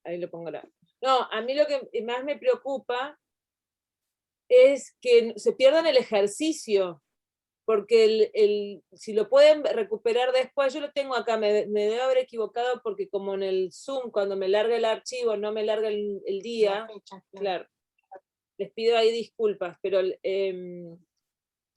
ahí lo pongo. No, a mí lo que más me preocupa es que se pierdan el ejercicio, porque si lo pueden recuperar después, yo lo tengo acá, me debo haber equivocado porque como en el Zoom, cuando me larga el archivo, no me larga el día, fecha, claro, les pido ahí disculpas, pero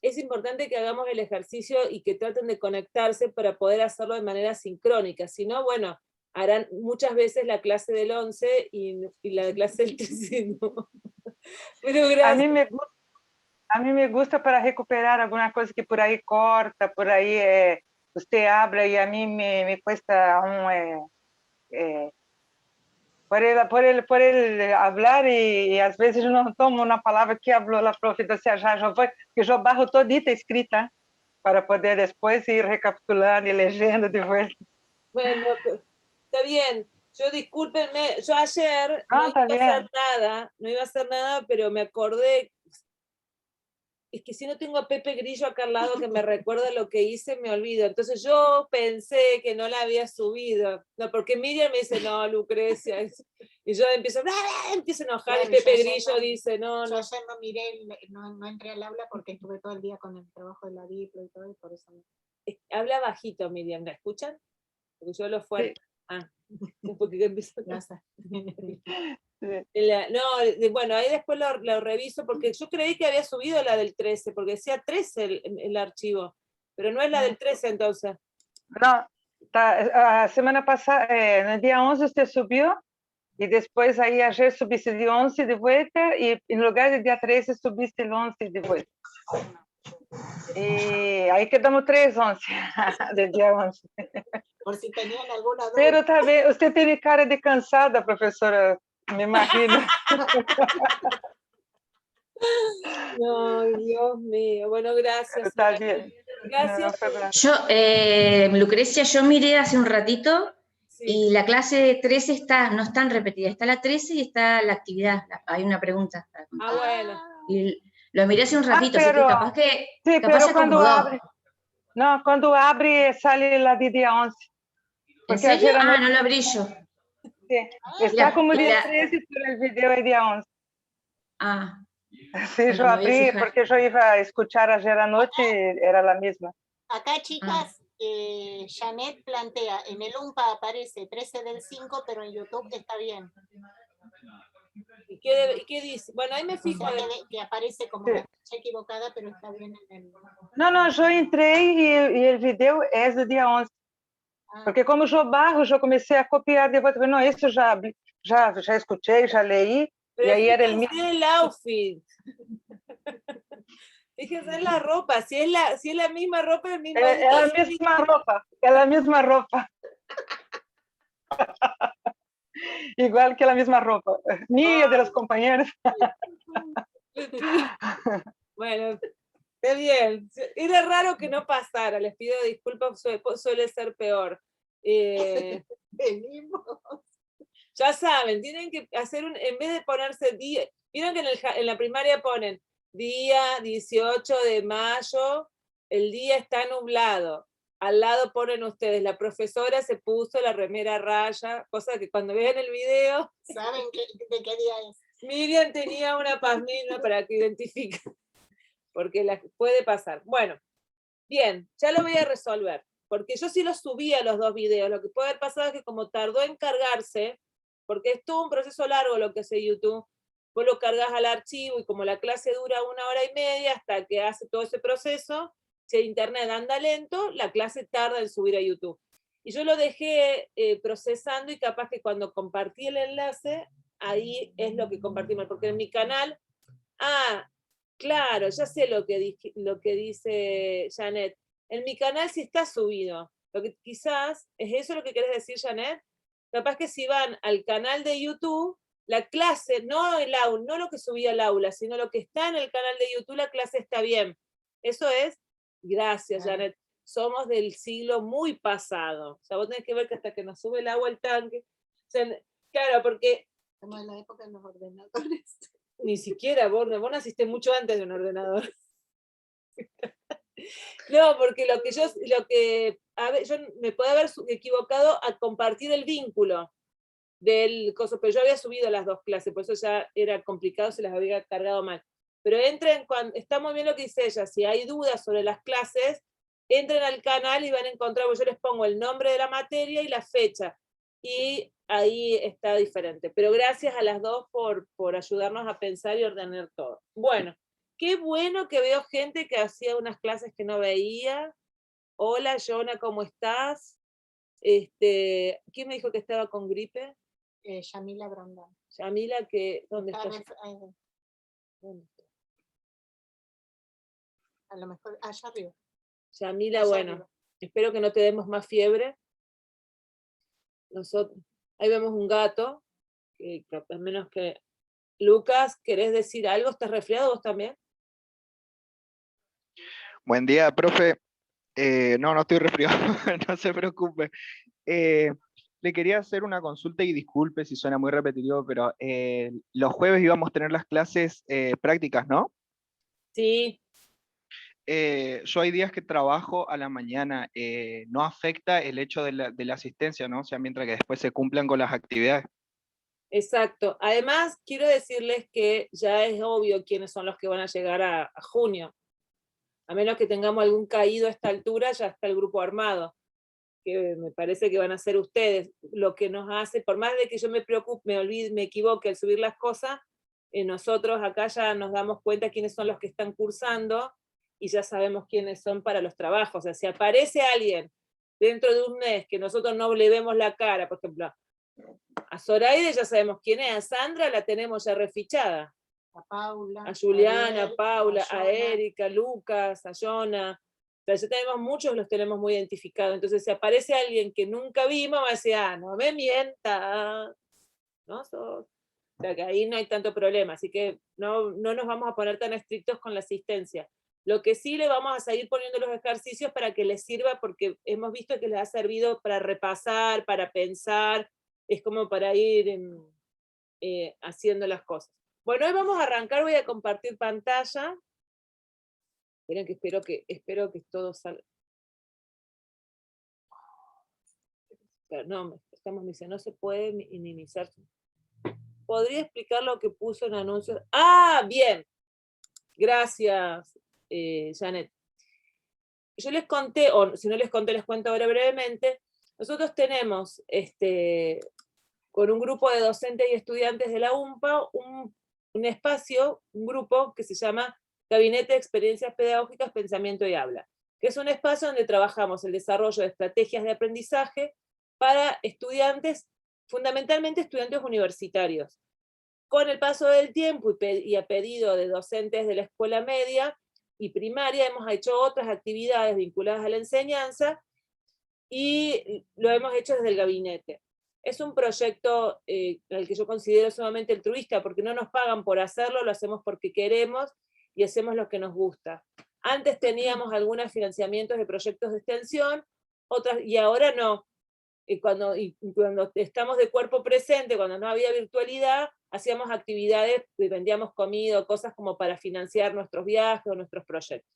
es importante que hagamos el ejercicio y que traten de conectarse para poder hacerlo de manera sincrónica, si no, bueno, harán muchas veces la clase del 11 y la clase del 13 no. Pero gracias. A mí me gusta para recuperar alguna cosa que por ahí corta, por ahí usted habla y a mí me cuesta aún por ele hablar e às vezes não tomo uma palavra que falou a prof. Já foi, que eu barro todita escrita para poder depois ir recapitulando y leyendo de vuelta. Bueno, está bien. Yo discúlpenme, yo ayer no iba a hacer nada, pero me acordé. Es que si no tengo a Pepe Grillo acá al lado que me recuerda lo que hice, me olvido. Entonces yo pensé que no la había subido. No, porque Miriam me dice, no, Lucrecia. Y yo empiezo a enojar, y Pepe Grillo dice, no. Yo ayer no miré, no entré al aula porque estuve todo el día con el trabajo de la diplo y todo, y por eso. Habla bajito, Miriam, ¿la escuchan? Porque yo lo fuerte. Sí. Porque empiezo bueno, ahí después lo reviso, porque yo creí que había subido la del 13, porque decía 13 el archivo, pero no es la del 13 entonces. No, a semana pasada, en el día 11 usted subió, y después ahí ayer subiste el 11 de vuelta, y en lugar del día 13 subiste el 11 de vuelta. Y ahí quedamos 3-11 del día 11. Por si tenían alguna duda. Pero también, usted tiene cara de cansada, profesora, me imagino. No, Dios mío. Bueno, gracias. Está bien. Gracias. Yo, Lucrecia, yo miré hace un ratito y la clase 13 no están repetidas. Está la 13 y está la actividad. Hay una pregunta. Bueno. Y lo miré hace un ratito, pero, así que capaz que sí, capaz pero cuando abre sale la de día 11. ¿En serio? No lo abrí yo. Sí, está como día 13, pero el video es día 11. Sí, yo abrí porque yo iba a escuchar ayer anoche y era la misma. Acá, chicas, Janet plantea, en el UMPA aparece 13 del 5, pero en YouTube está bien. ¿Y qué dice? Bueno, ahí me fijo. Que aparece como la fecha equivocada, pero está bien en el... No, yo entré y el video es de día 11. Porque como yo bajo, yo comencé a copiar de vuelta. No, esto ya escuché, ya leí, pero y ahí era el mismo. El outfit. Fíjense en la ropa, si es la misma ropa, el mismo... Es la misma ropa. Igual que la misma ropa, mía, de los compañeros. Bueno, está bien. Era raro que no pasara, les pido disculpas, suele ser peor. Ya saben, tienen que hacer en vez de ponerse día, vieron que en la primaria ponen día 18 de mayo, el día está nublado. Al lado ponen ustedes, la profesora se puso la remera raya, cosa que cuando vean el video... ¿Saben de qué día es? Miriam tenía una pazmina para que identifique, porque puede pasar. Bueno, bien, ya lo voy a resolver, porque yo sí los subí a los dos videos. Lo que puede haber pasado es que como tardó en cargarse, porque es todo un proceso largo lo que hace YouTube, vos lo cargas al archivo y como la clase dura 1 hora y media hasta que hace todo ese proceso, si el internet anda lento, la clase tarda en subir a YouTube. Y yo lo dejé procesando y capaz que cuando compartí el enlace, ahí es lo que compartimos, porque en mi canal, claro, ya sé lo que dice Janet, en mi canal sí está subido, lo que quizás, ¿es eso lo que querés decir, Janet? Capaz que si van al canal de YouTube, la clase, no lo que subí al aula, sino lo que está en el canal de YouTube, la clase está bien. Eso es, gracias, Janet. Somos del siglo muy pasado. O sea, vos tenés que ver que hasta que nos sube el agua al tanque. O sea, claro, porque... Como en la época de los ordenadores. Ni siquiera, vos naciste mucho antes de un ordenador. No, porque yo me puedo haber equivocado a compartir el vínculo. del coso, pero yo había subido las 2 clases, por eso ya era complicado, se las había cargado mal. Pero entren, está muy bien lo que dice ella, si hay dudas sobre las clases, entren al canal y van a encontrar, yo les pongo el nombre de la materia y la fecha, y ahí está diferente. Pero gracias a las 2 por ayudarnos a pensar y ordenar todo. Bueno, qué bueno que veo gente que hacía unas clases que no veía. Hola, Jonah, ¿cómo estás? ¿Quién me dijo que estaba con gripe? Yamila Brandán. Yamila, ¿dónde está? ¿Dónde está? A lo mejor allá arriba. Yamila, Allá bueno, arriba. espero que no te demos más fiebre. Nosotros, ahí vemos un gato, que al menos que... Lucas, ¿querés decir algo? ¿Estás resfriado vos también? Buen día, profe. No estoy resfriado, no se preocupe. Le quería hacer una consulta y disculpe si suena muy repetitivo, pero los jueves íbamos a tener las clases prácticas, ¿no? Sí. Yo hay días que trabajo a la mañana, no afecta el hecho de la asistencia, ¿no? O sea, mientras que después se cumplan con las actividades. Exacto. Además, quiero decirles que ya es obvio quiénes son los que van a llegar a junio. A menos que tengamos algún caído a esta altura, ya está el grupo armado, que me parece que van a ser ustedes. Lo que nos hace, por más de que yo me preocupe, me olvide, me equivoque al subir las cosas, nosotros acá ya nos damos cuenta quiénes son los que están cursando y ya sabemos quiénes son para los trabajos. O sea, si aparece alguien dentro de un mes que nosotros no le vemos la cara, por ejemplo, a Zoraide ya sabemos quién es, a Sandra la tenemos ya refichada. A Paula. A Juliana, Ariel, a Paula, a Jonah. Erika, a Lucas, a Jonah. O sea, ya tenemos muchos, los tenemos muy identificados. Entonces, si aparece alguien que nunca vimos, va a decir, no me mienta. ¿No? O sea, que ahí no hay tanto problema. Así que no nos vamos a poner tan estrictos con la asistencia. Lo que sí le vamos a seguir poniendo los ejercicios para que les sirva, porque hemos visto que les ha servido para repasar, para pensar, es como para ir haciendo las cosas. Bueno, hoy vamos a arrancar, voy a compartir pantalla. Esperen que espero que todo salga. Pero no, estamos diciendo, no se puede minimizar. ¿Podría explicar lo que puso en anuncios? ¡Ah, bien! Gracias, Janet. Yo les conté, o si no les conté, les cuento ahora brevemente. Nosotros tenemos, con un grupo de docentes y estudiantes de la UMPA, un espacio, un grupo que se llama Gabinete de Experiencias Pedagógicas, Pensamiento y Habla, que es un espacio donde trabajamos el desarrollo de estrategias de aprendizaje para estudiantes, fundamentalmente estudiantes universitarios. Con el paso del tiempo y a pedido de docentes de la escuela media y primaria, hemos hecho otras actividades vinculadas a la enseñanza y lo hemos hecho desde el gabinete. Es un proyecto al que yo considero sumamente altruista, porque no nos pagan por hacerlo, lo hacemos porque queremos y hacemos lo que nos gusta. Antes teníamos algunos financiamientos de proyectos de extensión, otras, y ahora no. Cuando estamos de cuerpo presente, cuando no había virtualidad, hacíamos actividades, vendíamos comida, cosas como para financiar nuestros viajes o nuestros proyectos.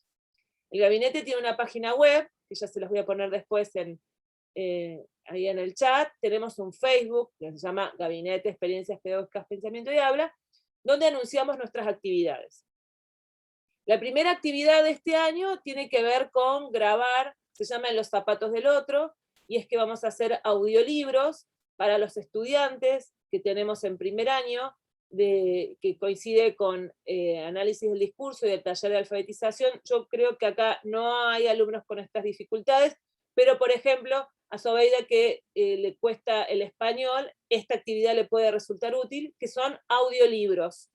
El gabinete tiene una página web, que ya se las voy a poner después ahí en el chat. Tenemos un Facebook, que se llama Gabinete Experiencias Pedagógicas, Pensamiento y Habla, donde anunciamos nuestras actividades. La primera actividad de este año tiene que ver con grabar, se llama En los zapatos del otro, y es que vamos a hacer audiolibros para los estudiantes que tenemos en primer año, que coincide con análisis del discurso y el taller de alfabetización. Yo creo que acá no hay alumnos con estas dificultades, pero por ejemplo, a Zobeida que le cuesta el español, esta actividad le puede resultar útil, que son audiolibros.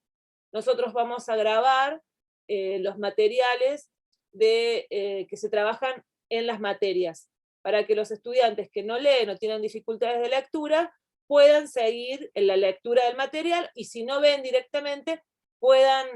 Nosotros vamos a grabar los materiales que se trabajan en las materias, para que los estudiantes que no leen o tienen dificultades de lectura puedan seguir en la lectura del material, y si no ven directamente, puedan,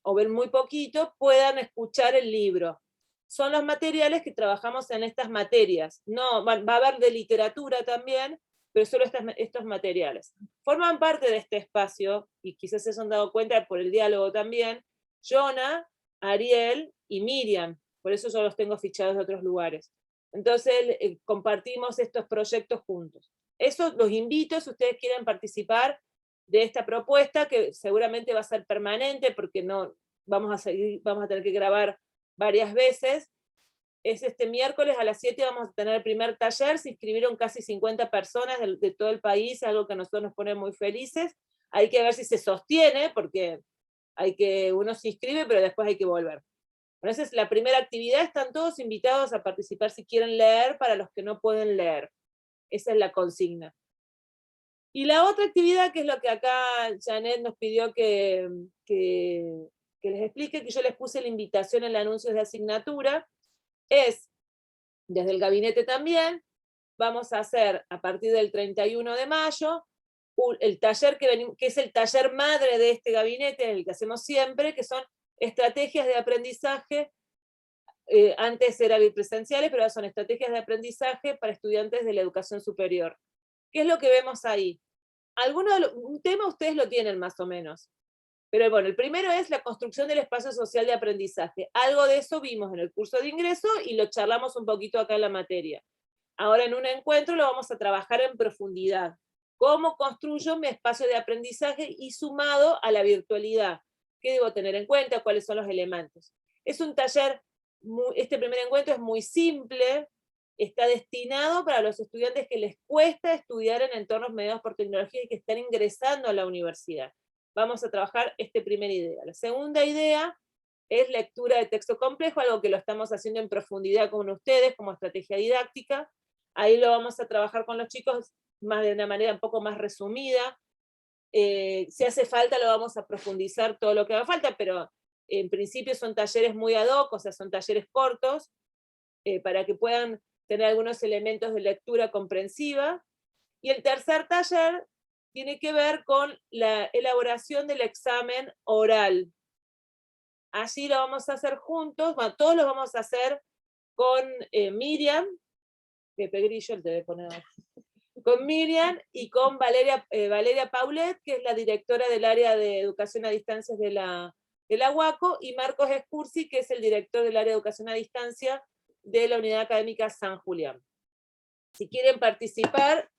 o ven muy poquito, puedan escuchar el libro. Son los materiales que trabajamos en estas materias. No, va a haber de literatura también, pero solo estos materiales. Forman parte de este espacio, y quizás se han dado cuenta por el diálogo también, Jonah, Ariel y Miriam, por eso yo los tengo fichados de otros lugares. Entonces compartimos estos proyectos juntos. Eso los invito, si ustedes quieren participar de esta propuesta, que seguramente va a ser permanente, porque no vamos a tener que grabar varias veces. Es este miércoles a las 7 vamos a tener el primer taller, se inscribieron casi 50 personas de todo el país, algo que a nosotros nos pone muy felices. Hay que ver si se sostiene, porque uno se inscribe, pero después hay que volver. Entonces, la primera actividad, están todos invitados a participar si quieren leer, para los que no pueden leer. Esa es la consigna. Y la otra actividad, que es lo que acá Janet nos pidió que les explique, que yo les puse la invitación en el anuncio de asignatura, es, desde el gabinete también, vamos a hacer a partir del 31 de mayo, el taller que es el taller madre de este gabinete, el que hacemos siempre, que son estrategias de aprendizaje. Antes eran bipresenciales, pero ahora son estrategias de aprendizaje para estudiantes de la educación superior. ¿Qué es lo que vemos ahí? Un tema ustedes lo tienen más o menos. Pero bueno, el primero es la construcción del espacio social de aprendizaje. Algo de eso vimos en el curso de ingreso y lo charlamos un poquito acá en la materia. Ahora en un encuentro lo vamos a trabajar en profundidad. ¿Cómo construyo mi espacio de aprendizaje y sumado a la virtualidad? ¿Qué debo tener en cuenta? ¿Cuáles son los elementos? Es un taller, este primer encuentro es muy simple, está destinado para los estudiantes que les cuesta estudiar en entornos mediados por tecnología y que están ingresando a la universidad. Vamos a trabajar esta primera idea. La segunda idea es lectura de texto complejo, algo que lo estamos haciendo en profundidad con ustedes como estrategia didáctica. Ahí lo vamos a trabajar con los chicos de una manera un poco más resumida. Si hace falta lo vamos a profundizar todo lo que haga falta, pero en principio son talleres muy ad hoc, o sea, son talleres cortos, para que puedan tener algunos elementos de lectura comprensiva. Y el tercer taller tiene que ver con la elaboración del examen oral. Allí lo vamos a hacer juntos, bueno, todos lo vamos a hacer con Miriam, Pepe Grillo, te voy a poner con Miriam y con Valeria Paulet, que es la directora del área de educación a distancia de la UACO, y Marcos Escursi, que es el director del área de educación a distancia de la Unidad Académica San Julián. Si quieren participar,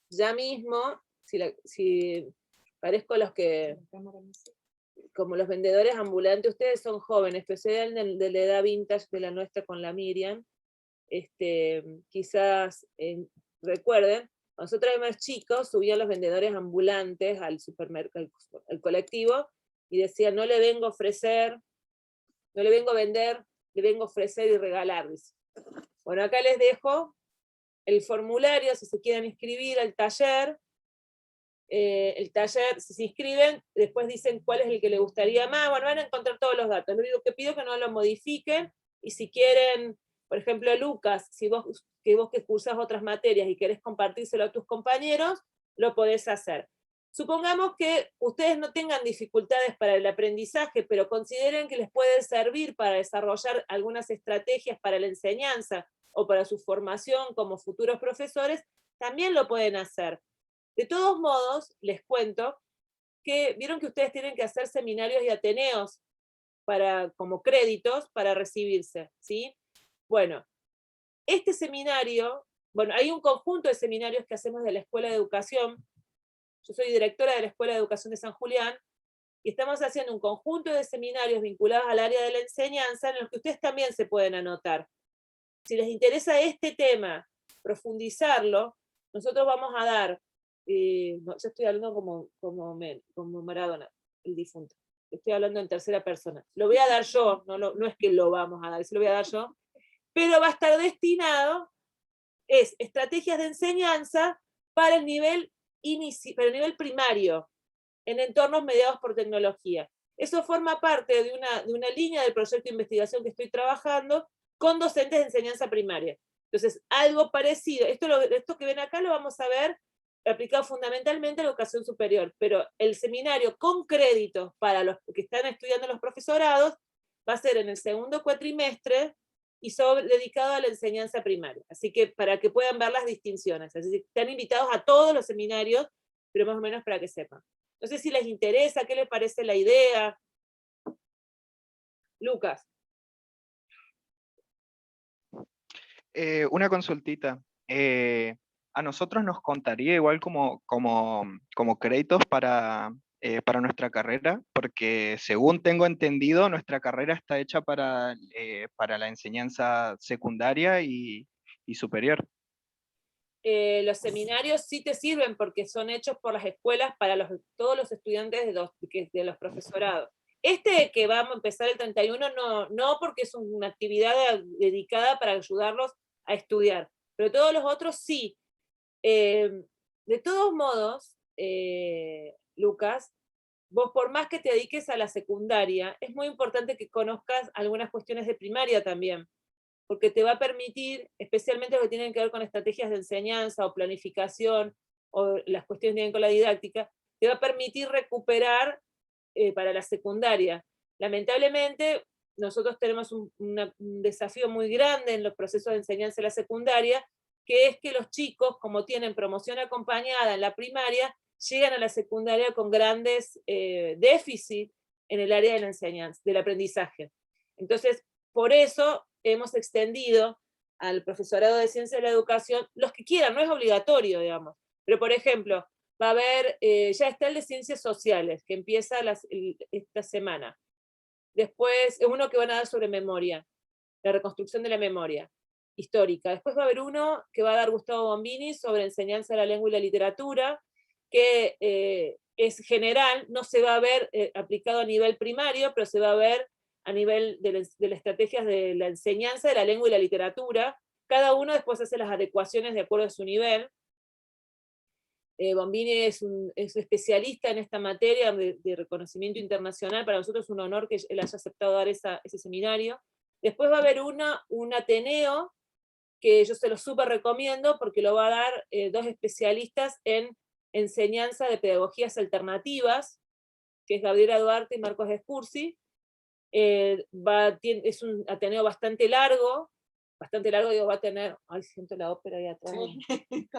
ya mismo, si parezco como los vendedores ambulantes, ustedes son jóvenes, pero sean de la edad vintage de la nuestra con la Miriam, quizás recuerden, nosotros más chicos subían los vendedores ambulantes al supermercado, al colectivo, y decían, no le vengo a ofrecer, no le vengo a vender, le vengo a ofrecer y regalar. Dice. Bueno, acá les dejo el formulario, si se quieren inscribir al taller. El taller, si se inscriben, después dicen cuál es el que les gustaría más. Bueno, van a encontrar todos los datos. Lo único que pido es que no lo modifiquen, y si quieren, por ejemplo, Lucas, si vos que cursás otras materias y querés compartírselo a tus compañeros, lo podés hacer. Supongamos que ustedes no tengan dificultades para el aprendizaje, pero consideren que les puede servir para desarrollar algunas estrategias para la enseñanza o para su formación como futuros profesores, también lo pueden hacer. De todos modos, les cuento que vieron que ustedes tienen que hacer seminarios y ateneos como créditos para recibirse, ¿sí? Bueno, este seminario, hay un conjunto de seminarios que hacemos de la Escuela de Educación. Yo soy directora de la Escuela de Educación de San Julián, y estamos haciendo un conjunto de seminarios vinculados al área de la enseñanza, en los que ustedes también se pueden anotar. Si les interesa este tema, profundizarlo, nosotros vamos a dar, yo estoy hablando como Maradona, el difunto, estoy hablando en tercera persona. Lo voy a dar yo, no es que lo vamos a dar, eso lo voy a dar yo, pero va a estar destinado, es estrategias de enseñanza para el nivel primario, en entornos mediados por tecnología. Eso forma parte de una línea del proyecto de investigación que estoy trabajando con docentes de enseñanza primaria. Entonces, algo parecido, esto que ven acá lo vamos a ver aplicado fundamentalmente a la educación superior, pero el seminario con créditos para los que están estudiando los profesorados va a ser en el segundo cuatrimestre y dedicado a la enseñanza primaria. Así que para que puedan ver las distinciones. Así que están invitados a todos los seminarios, pero más o menos para que sepan. No sé si les interesa, qué les parece la idea. Lucas. Una consultita. a nosotros nos contaría igual como créditos para nuestra carrera, porque según tengo entendido, nuestra carrera está hecha para la enseñanza secundaria y superior. Los seminarios sí te sirven porque son hechos por las escuelas para todos los estudiantes de los profesorados. Este que vamos a empezar el 31, no porque es una actividad dedicada para ayudarlos a estudiar, pero todos los otros sí. De todos modos, Lucas, vos por más que te dediques a la secundaria, es muy importante que conozcas algunas cuestiones de primaria también, porque te va a permitir, especialmente lo que tienen que ver con estrategias de enseñanza o planificación, o las cuestiones que tienen con la didáctica, te va a permitir recuperar para la secundaria. Lamentablemente, nosotros tenemos un desafío muy grande en los procesos de enseñanza de la secundaria, que es que los chicos, como tienen promoción acompañada en la primaria, llegan a la secundaria con grandes déficits en el área de la enseñanza, del aprendizaje. Entonces, por eso hemos extendido al profesorado de ciencia de la educación, los que quieran, no es obligatorio, digamos, pero por ejemplo, va a haber, ya está el de ciencias sociales, que empieza esta semana. Después, uno que van a dar sobre memoria, la reconstrucción de la memoria histórica. Después va a haber uno que va a dar Gustavo Bombini sobre enseñanza de la lengua y la literatura, que es general, no se va a ver aplicado a nivel primario, pero se va a ver a nivel de las estrategias de la enseñanza de la lengua y la literatura. Cada uno después hace las adecuaciones de acuerdo a su nivel. Bombini es un especialista en esta materia de reconocimiento internacional. Para nosotros es un honor que él haya aceptado dar ese seminario. Después va a haber un Ateneo, que yo se lo súper recomiendo, porque lo va a dar dos especialistas en enseñanza de pedagogías alternativas, que es Gabriela Duarte y Marcos Escursi. Es un Ateneo bastante largo, digo, va a tener, ay, siento la ópera ahí atrás. Sí.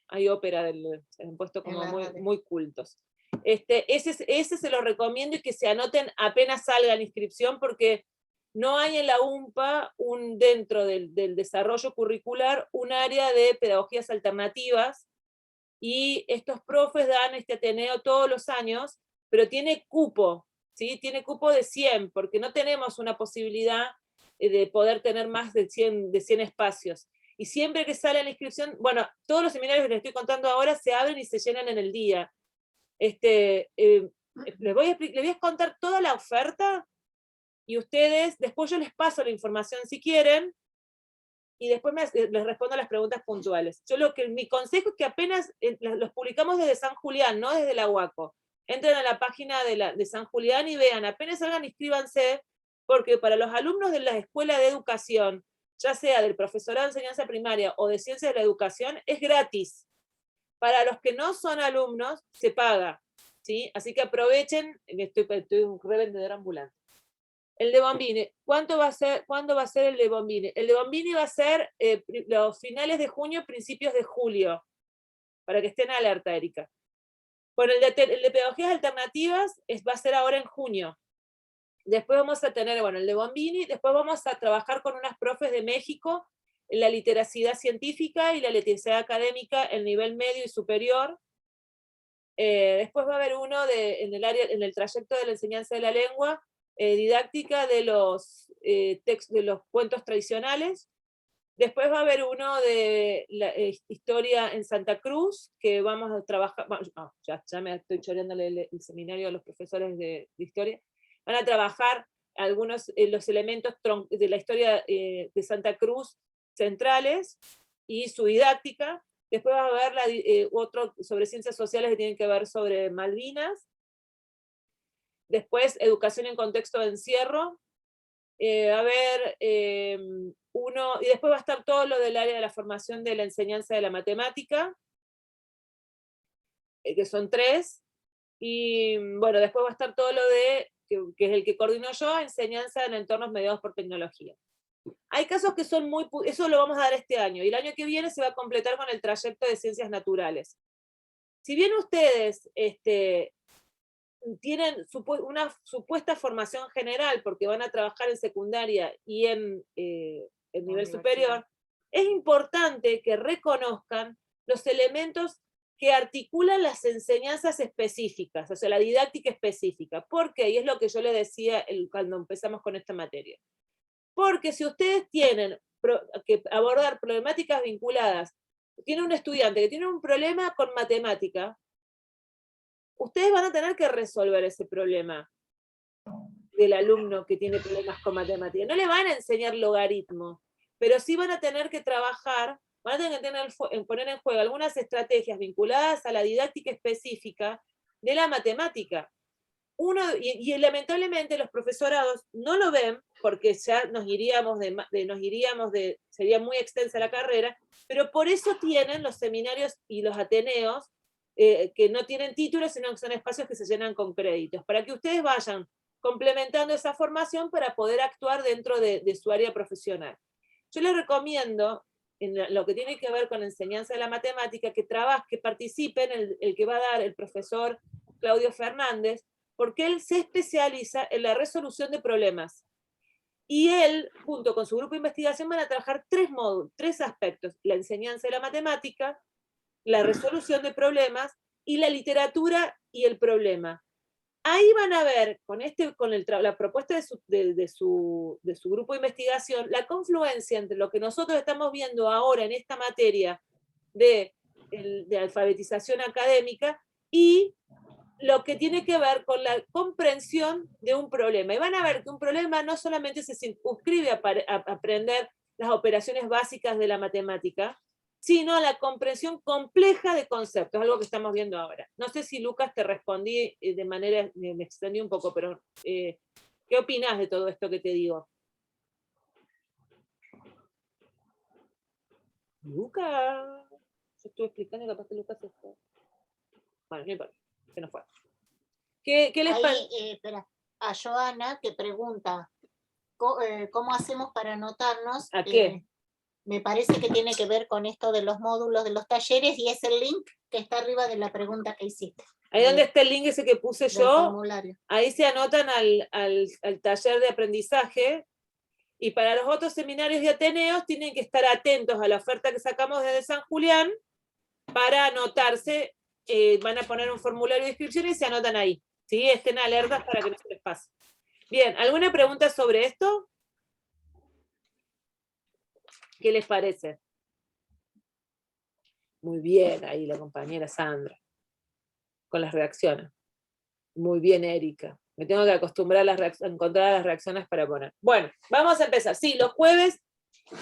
Hay ópera, se han puesto como muy cultos. Ese se lo recomiendo, y que se anoten apenas salga la inscripción, porque no hay en la UMPA, dentro del desarrollo curricular, un área de pedagogías alternativas, y estos profes dan este Ateneo todos los años, pero tiene cupo, ¿sí? Tiene cupo de 100, porque no tenemos una posibilidad de poder tener más de 100 espacios. Y siempre que sale la inscripción, bueno, todos los seminarios que les estoy contando ahora se abren y se llenan en el día. Les voy a contar toda la oferta, y ustedes, después yo les paso la información si quieren, y después les respondo a las preguntas puntuales. Mi consejo es que apenas los publicamos desde San Julián, no desde la UACO. Entren a la página de San Julián y vean, apenas salgan, inscríbanse, porque para los alumnos de la escuela de educación, ya sea del profesorado de enseñanza primaria o de ciencias de la educación, es gratis. Para los que no son alumnos, se paga, ¿sí? Así que aprovechen, estoy un revendedor ambulante. El de Bombini, ¿cuándo va a ser el de Bombini? El de Bombini va a ser los finales de junio, principios de julio, para que estén alerta, Erika. Bueno, el de pedagogías alternativas va a ser ahora en junio. Después vamos a tener, bueno, el de Bombini, después vamos a trabajar con unas profes de México en la literacidad científica y la literacidad académica en nivel medio y superior. Después va a haber uno en el trayecto de la enseñanza de la lengua, didáctica de los cuentos tradicionales. Después va a haber uno de la historia en Santa Cruz, que vamos a trabajar, ya me estoy choreándole el seminario a los profesores de historia. Van a trabajar algunos los elementos de la historia de Santa Cruz centrales y su didáctica. Después va a haber otro sobre ciencias sociales que tienen que ver sobre Malvinas. Después, educación en contexto de encierro. Va a haber uno, y después va a estar todo lo del área de la formación de la enseñanza de la matemática, que son 3. Y bueno, después va a estar todo lo que es el que coordino yo, enseñanza en entornos mediados por tecnología. Hay casos que son eso lo vamos a dar este año, y el año que viene se va a completar con el trayecto de ciencias naturales. Si bien ustedes tienen una supuesta formación general, porque van a trabajar en secundaria y en nivel superior, es importante que reconozcan los elementos que articulan las enseñanzas específicas, o sea, la didáctica específica. ¿Por qué? Y es lo que yo les decía cuando empezamos con esta materia. Porque si ustedes tienen que abordar problemáticas vinculadas, tiene un estudiante que tiene un problema con matemática, ustedes van a tener que resolver ese problema del alumno que tiene problemas con matemática. No le van a enseñar logaritmos, pero sí van a tener que trabajar, van a tener que poner en juego algunas estrategias vinculadas a la didáctica específica de la matemática. Y lamentablemente los profesorados no lo ven, porque ya sería muy extensa la carrera, pero por eso tienen los seminarios y los ateneos que no tienen títulos, sino que son espacios que se llenan con créditos, para que ustedes vayan complementando esa formación para poder actuar dentro de su área profesional. Yo les recomiendo, en lo que tiene que ver con la enseñanza de la matemática, que participen el que va a dar el profesor Claudio Fernández, porque él se especializa en la resolución de problemas. Y él, junto con su grupo de investigación, van a trabajar tres aspectos: la enseñanza de la matemática, la resolución de problemas y la literatura y el problema. Ahí van a ver, con la propuesta de su grupo de investigación, la confluencia entre lo que nosotros estamos viendo ahora en esta materia de alfabetización académica y lo que tiene que ver con la comprensión de un problema. Y van a ver que un problema no solamente se circunscribe a aprender las operaciones básicas de la matemática, sino la comprensión compleja de conceptos, algo que estamos viendo ahora. No sé si, Lucas, te respondí de manera, me extendí un poco, pero ¿qué opinás de todo esto que te digo? Lucas, yo estuve explicando y capaz que Lucas se fue. Bueno, no importa, se nos fue. ¿Qué les parece? Espera, a Joana que pregunta, ¿cómo hacemos para anotarnos? ¿A qué? Me parece que tiene que ver con esto de los módulos de los talleres, y es el link que está arriba de la pregunta que hiciste. Ahí donde está el link ese que puse yo, formulario. Ahí se anotan al taller de aprendizaje, y para los otros seminarios y ateneos tienen que estar atentos a la oferta que sacamos desde San Julián para anotarse. Van a poner un formulario de inscripción y se anotan ahí, ¿sí? Estén alertas para que no se les pase. Bien, ¿alguna pregunta sobre esto? ¿Qué les parece? Muy bien, ahí la compañera Sandra, con las reacciones. Muy bien, Erika. Me tengo que acostumbrar a encontrar las reacciones para poner. Bueno, vamos a empezar. Sí, los jueves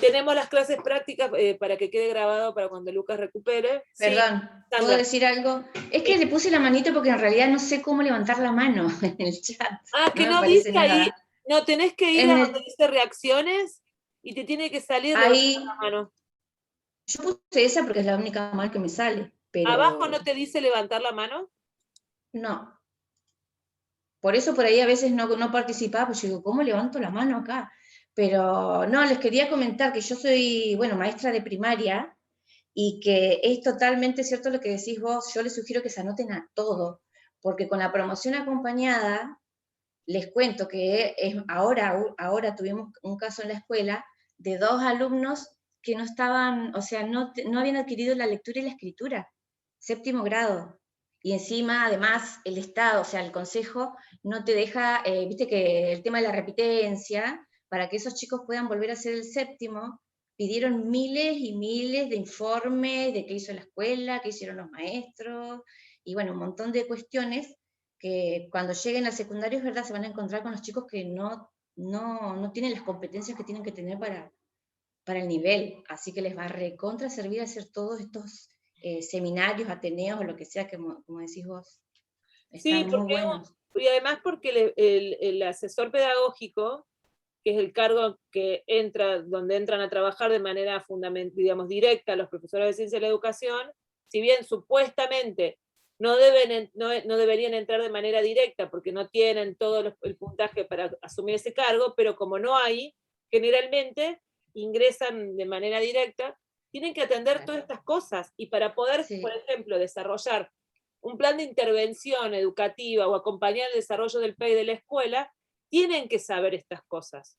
tenemos las clases prácticas para que quede grabado para cuando Lucas recupere. Perdón, sí, ¿puedo decir algo? Es que le puse la manito porque en realidad no sé cómo levantar la mano en el chat. Ah, que no dice dice ahí. No, tenés que ir a donde dice reacciones y te tiene que salir ahí, la mano. Yo puse esa porque es la única mano que me sale. Pero... ¿Abajo no te dice levantar la mano? No. Por eso por ahí a veces no participaba, pues yo digo, ¿cómo levanto la mano acá? Pero no, les quería comentar que yo soy, bueno, maestra de primaria, y que es totalmente cierto lo que decís vos. Yo les sugiero que se anoten a todo, porque con la promoción acompañada, les cuento que ahora tuvimos un caso en la escuela de 2 alumnos que no estaban, o sea, no habían adquirido la lectura y la escritura, 7º grado. Y encima, además, el Estado, o sea, el Consejo, no te deja, viste que el tema de la repitencia, para que esos chicos puedan volver a hacer el 7º, pidieron miles y miles de informes de qué hizo la escuela, qué hicieron los maestros, y bueno, un montón de cuestiones que cuando lleguen al secundario, es verdad, se van a encontrar con los chicos que no tienen las competencias que tienen que tener para el nivel, así que les va a recontra servir hacer todos estos seminarios, ateneos, o lo que sea, como decís vos. Están muy buenos. Y además porque el asesor pedagógico, que es el cargo que donde entran a trabajar de manera fundamental, digamos, directa los profesores de ciencia de la educación, si bien supuestamente no deberían entrar de manera directa porque no tienen todo el puntaje para asumir ese cargo, pero como no hay, generalmente ingresan de manera directa, tienen que atender todas estas cosas, y para poder, por ejemplo, desarrollar un plan de intervención educativa o acompañar el desarrollo del PEI de la escuela, tienen que saber estas cosas.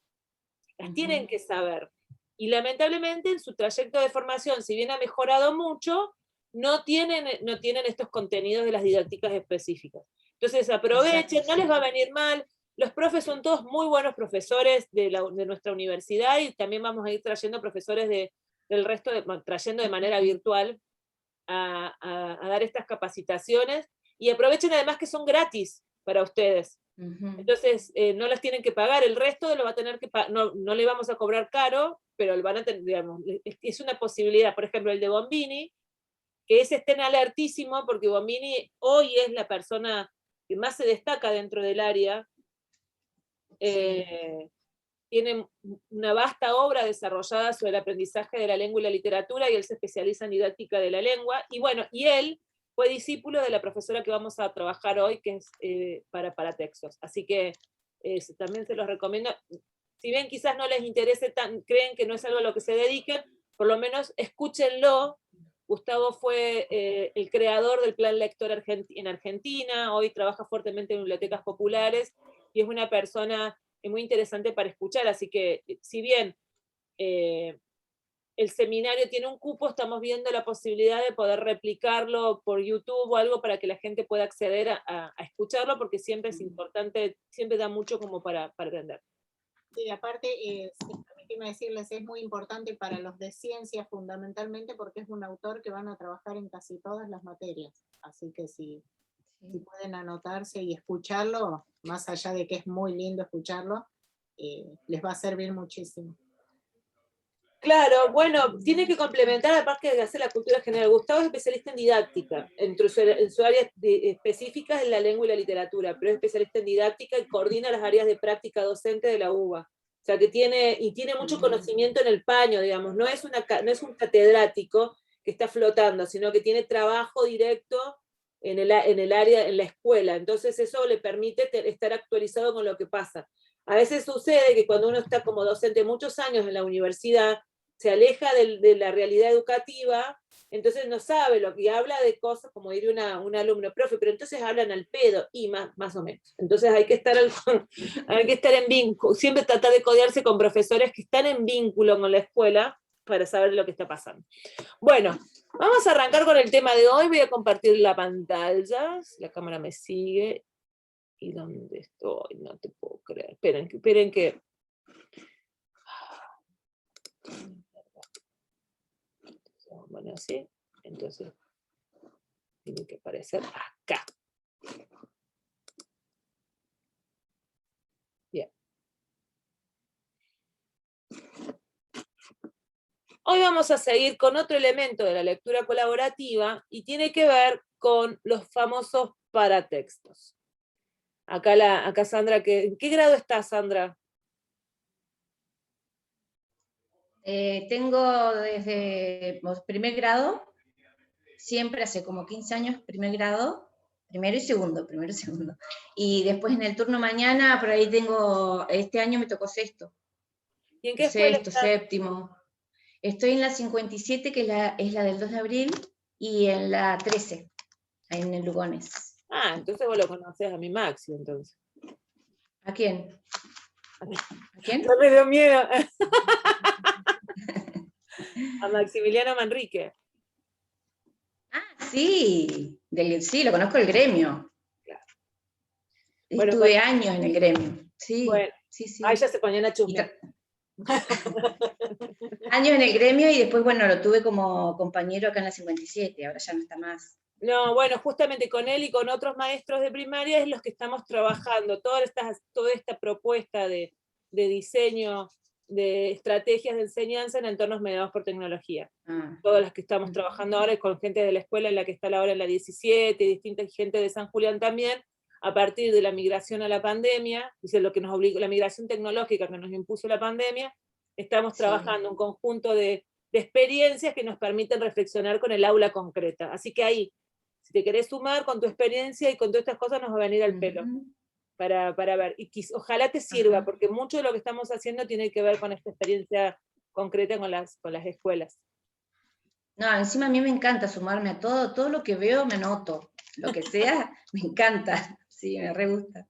Las tienen que saber. Y lamentablemente en su trayecto de formación, si bien ha mejorado mucho, no tienen estos contenidos de las didácticas específicas. Entonces aprovechen, no les va a venir mal. Los profes son todos muy buenos profesores de nuestra universidad, y también vamos a ir trayendo profesores del resto, trayendo de manera virtual a dar estas capacitaciones, y aprovechen además que son gratis para ustedes. Entonces no las tienen que pagar, el resto lo va a tener que pagar, no le vamos a cobrar caro, pero van a tener, digamos, es una posibilidad. Por ejemplo, el de Bombini, que ese estén alertísimo, porque Bombini hoy es la persona que más se destaca dentro del área. Tiene una vasta obra desarrollada sobre el aprendizaje de la lengua y la literatura, y él se especializa en didáctica de la lengua, y bueno, y él fue discípulo de la profesora que vamos a trabajar hoy, que es para textos. Así que también se los recomiendo. Si bien quizás no les interese, creen que no es algo a lo que se dediquen, por lo menos escúchenlo. Gustavo fue el creador del Plan Lector en Argentina, hoy trabaja fuertemente en bibliotecas populares, y es una persona muy interesante para escuchar, así que si bien el seminario tiene un cupo, estamos viendo la posibilidad de poder replicarlo por YouTube o algo para que la gente pueda acceder a escucharlo, porque siempre es importante, siempre da mucho como para aprender. Sí, aparte, permíteme decirles, es muy importante para los de ciencias fundamentalmente, porque es un autor que van a trabajar en casi todas las materias, así que si pueden anotarse y escucharlo, más allá de que es muy lindo escucharlo, les va a servir muchísimo. Claro, bueno, tiene que complementar, aparte de hacer la cultura general. Gustavo es especialista en didáctica, en su área específica es la lengua y la literatura, pero es especialista en didáctica y coordina las áreas de práctica docente de la UBA. O sea, que tiene mucho conocimiento en el paño, digamos, no es un catedrático que está flotando, sino que tiene trabajo directo en el área, en la escuela. Entonces eso le permite estar actualizado con lo que pasa. A veces sucede que cuando uno está como docente muchos años en la universidad, se aleja de la realidad educativa, entonces no sabe lo que habla de cosas, como diría un alumno, profe, pero entonces hablan al pedo, y más o menos. Entonces hay que estar en vínculo, siempre tratar de codearse con profesores que están en vínculo con la escuela para saber lo que está pasando. Bueno, vamos a arrancar con el tema de hoy. Voy a compartir la pantalla, si la cámara me sigue. ¿Y dónde estoy? No te puedo creer. Esperen que... Bueno, así. Entonces, tiene que aparecer acá. Bien. Hoy vamos a seguir con otro elemento de la lectura colaborativa, y tiene que ver con los famosos paratextos. Acá Sandra, ¿en qué grado estás, Sandra? Tengo desde primer grado, siempre hace como 15 años, primer grado, primero y segundo. Y después en el turno mañana, por ahí tengo, este año me tocó sexto. ¿Y en qué escuela Sexto, estás? séptimo. Estoy en la 57, que es la del 2 de abril, y en la 13, ahí en el Lugones. Ah, entonces vos lo conocés a mi Maxi, entonces. ¿A quién? ¿A quién? No me dio miedo. A Maximiliano Manrique. Ah, sí, sí, lo conozco el gremio. Claro. Estuve años en el gremio. Sí, bueno, sí. Ahí ya se ponían a chusmear. Años en el gremio, y después, bueno, lo tuve como compañero acá en la 57, ahora ya no está más. No, bueno, justamente con él y con otros maestros de primaria es los que estamos trabajando, toda esta propuesta de diseño de estrategias de enseñanza en entornos mediados por tecnología. Todas las que estamos trabajando ahora, con gente de la escuela en la que está ahora en la 17, y distinta gente de San Julián también, a partir de la migración a la pandemia, lo que nos obligó, la migración tecnológica que nos impuso la pandemia, estamos trabajando un conjunto de experiencias que nos permiten reflexionar con el aula concreta. Así que ahí, si te querés sumar con tu experiencia y con todas estas cosas, nos va a venir al pelo. Para ver, y ojalá te sirva, porque mucho de lo que estamos haciendo tiene que ver con esta experiencia concreta con las escuelas. No, encima a mí me encanta sumarme a todo lo que veo me anoto, lo que sea, me encanta, sí, me re gusta.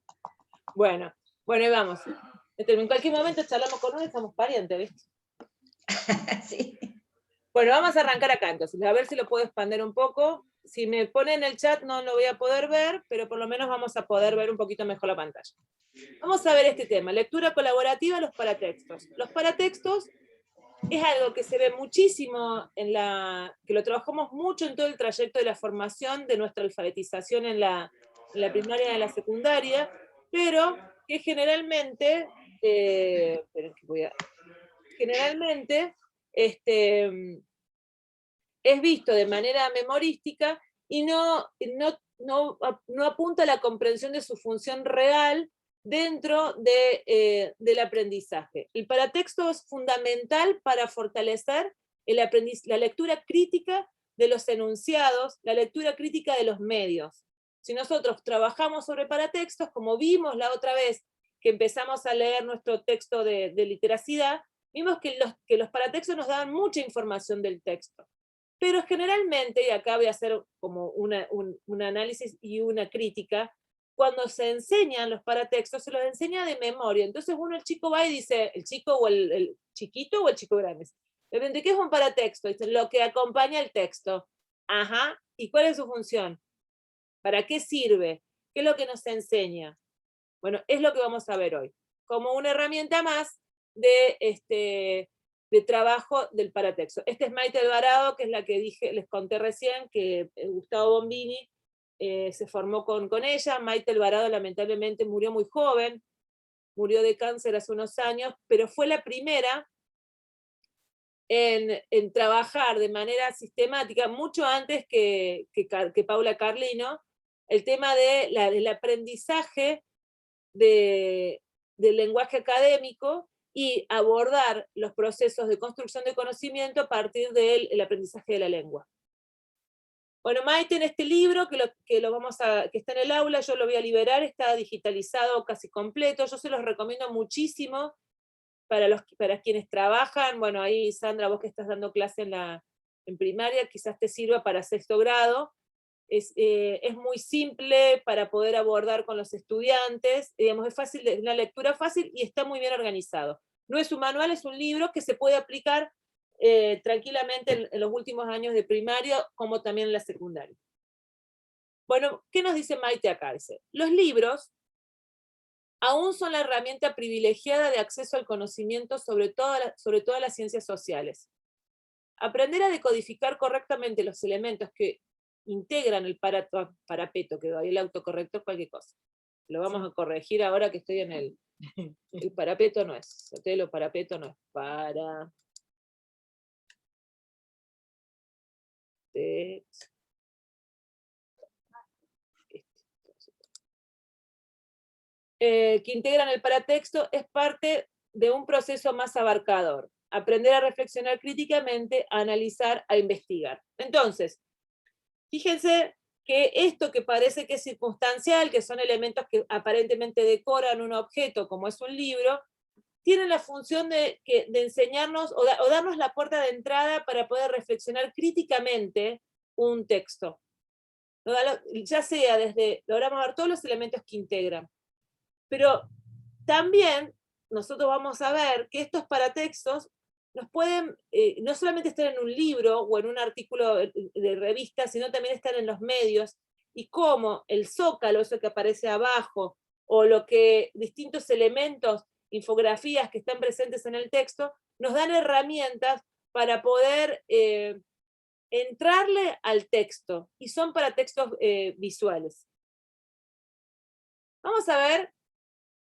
Bueno, y vamos. En cualquier momento charlamos con uno y somos parientes, ¿viste? Sí. Bueno, vamos a arrancar acá entonces, a ver si lo puedo expandir un poco. Si me pone en el chat no lo voy a poder ver, pero por lo menos vamos a poder ver un poquito mejor la pantalla. Vamos a ver este tema, lectura colaborativa, los paratextos. Los paratextos es algo que se ve muchísimo, que lo trabajamos mucho en todo el trayecto de la formación de nuestra alfabetización en la primaria y en la secundaria, pero que generalmente, es visto de manera memorística y no apunta a la comprensión de su función real dentro del aprendizaje. El paratexto es fundamental para fortalecer la lectura crítica de los enunciados, la lectura crítica de los medios. Si nosotros trabajamos sobre paratextos, como vimos la otra vez que empezamos a leer nuestro texto de literacidad, vimos que los paratextos nos daban mucha información del texto. Pero generalmente, y acá voy a hacer como un análisis y una crítica, cuando se enseñan los paratextos, se los enseña de memoria. Entonces el chico va y dice, el chico o el chiquito o el chico grande, ¿de qué es un paratexto? Dice, lo que acompaña el texto. Ajá, ¿y cuál es su función? ¿Para qué sirve? ¿Qué es lo que nos enseña? Bueno, es lo que vamos a ver hoy, como una herramienta más de trabajo del paratexto. Este es Maite Alvarado, que es la que les conté recién, que Gustavo Bombini se formó con ella. Maite Alvarado lamentablemente murió muy joven, murió de cáncer hace unos años, pero fue la primera en trabajar de manera sistemática, mucho antes que Paula Carlino, el tema del aprendizaje del lenguaje académico y abordar los procesos de construcción de conocimiento a partir del aprendizaje de la lengua. Bueno, Maite en este libro, que está en el aula, yo lo voy a liberar, está digitalizado casi completo, yo se los recomiendo muchísimo para quienes trabajan. Bueno, ahí Sandra, vos que estás dando clase en primaria, quizás te sirva para 6º grado. Es muy simple para poder abordar con los estudiantes, digamos, es fácil, es una lectura fácil y está muy bien organizado. No es un manual, es un libro que se puede aplicar tranquilamente en los últimos años de primaria, como también en la secundaria. Bueno, ¿qué nos dice Maite acá? Dice, los libros aún son la herramienta privilegiada de acceso al conocimiento sobre todas las ciencias sociales. Aprender a decodificar correctamente los elementos que integran el parapeto, quedó ahí el autocorrector, cualquier cosa. Lo vamos a corregir ahora que estoy en el parapeto no es, Sotelo, parapeto no es, que integran el paratexto es parte de un proceso más abarcador. Aprender a reflexionar críticamente, a analizar, a investigar. Entonces, fíjense que esto que parece que es circunstancial, que son elementos que aparentemente decoran un objeto como es un libro, tienen la función de enseñarnos o darnos la puerta de entrada para poder reflexionar críticamente un texto. Ya sea desde, ahora vamos a ver todos los elementos que integran. Pero también nosotros vamos a ver que estos paratextos nos pueden no solamente estar en un libro o en un artículo de revista, sino también estar en los medios, y cómo el zócalo, eso que aparece abajo, o distintos elementos, infografías que están presentes en el texto, nos dan herramientas para poder entrarle al texto, y son paratextos visuales. Vamos a ver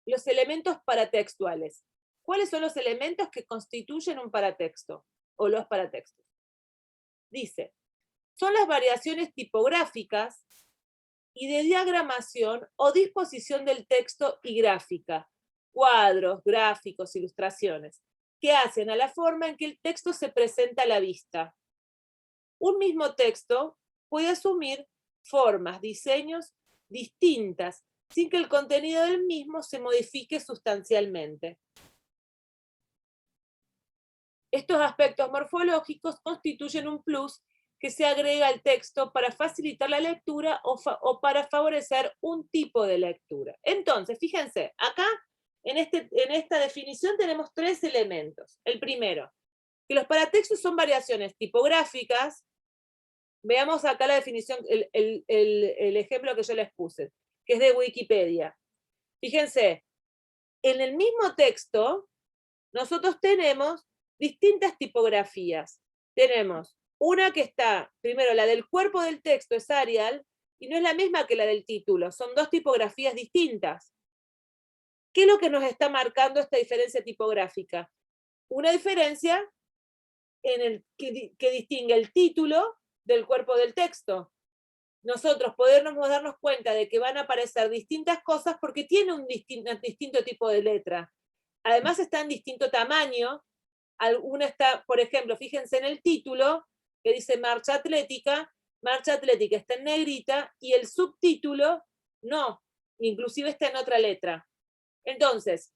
los elementos paratextuales. ¿Cuáles son los elementos que constituyen un paratexto o los paratextos? Dice, son las variaciones tipográficas y de diagramación o disposición del texto y gráfica, cuadros, gráficos, ilustraciones, que hacen a la forma en que el texto se presenta a la vista. Un mismo texto puede asumir formas, diseños distintas, sin que el contenido del mismo se modifique sustancialmente. Estos aspectos morfológicos constituyen un plus que se agrega al texto para facilitar la lectura o para favorecer un tipo de lectura. Entonces, fíjense, acá en esta definición tenemos 3 elementos. El primero, que los paratextos son variaciones tipográficas. Veamos acá la definición, el ejemplo que yo les puse, que es de Wikipedia. Fíjense, en el mismo texto, nosotros tenemos distintas tipografías. Tenemos una que está, primero, la del cuerpo del texto es Arial, y no es la misma que la del título, son dos tipografías distintas. ¿Qué es lo que nos está marcando esta diferencia tipográfica? Una diferencia que distingue el título del cuerpo del texto. Nosotros podernos darnos cuenta de que van a aparecer distintas cosas porque tiene un distinto tipo de letra. Además está en distinto tamaño. Una está, por ejemplo, fíjense en el título, que dice Marcha Atlética está en negrita, y el subtítulo no, inclusive está en otra letra. Entonces,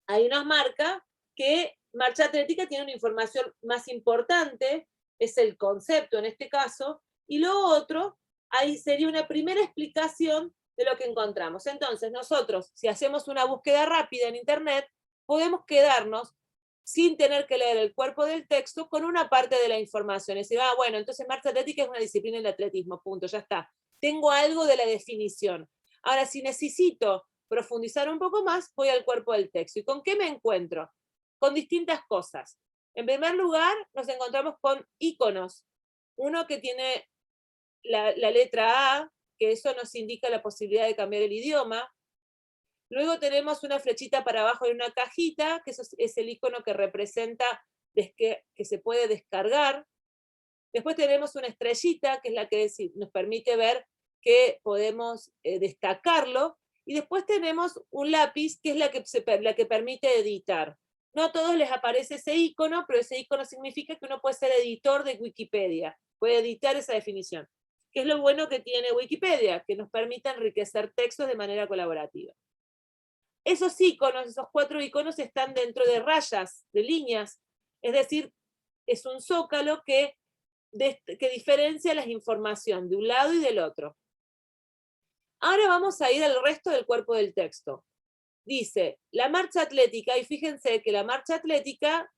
ahí nos marca que Marcha Atlética tiene una información más importante, es el concepto en este caso, y lo otro, ahí sería una primera explicación de lo que encontramos. Entonces, nosotros, si hacemos una búsqueda rápida en Internet, podemos quedarnos sin tener que leer el cuerpo del texto con una parte de la información. Es decir, bueno, entonces Marcha Atlética es una disciplina del atletismo, punto, ya está. Tengo algo de la definición. Ahora, si necesito profundizar un poco más, voy al cuerpo del texto. ¿Y con qué me encuentro? Con distintas cosas. En primer lugar, nos encontramos con iconos. Uno que tiene la letra A, que eso nos indica la posibilidad de cambiar el idioma. Luego tenemos una flechita para abajo y una cajita, que eso es el icono que representa que se puede descargar. Después tenemos una estrellita, que es la que nos permite ver que podemos destacarlo. Y después tenemos un lápiz, que es la que permite editar. No a todos les aparece ese icono, pero ese icono significa que uno puede ser editor de Wikipedia, puede editar esa definición. Que es lo bueno que tiene Wikipedia, que nos permite enriquecer textos de manera colaborativa. Esos iconos, esos 4 iconos están dentro de rayas, de líneas, es decir, es un zócalo que diferencia la información de un lado y del otro. Ahora vamos a ir al resto del cuerpo del texto. Dice, la marcha atlética, y fíjense que la marcha atlética,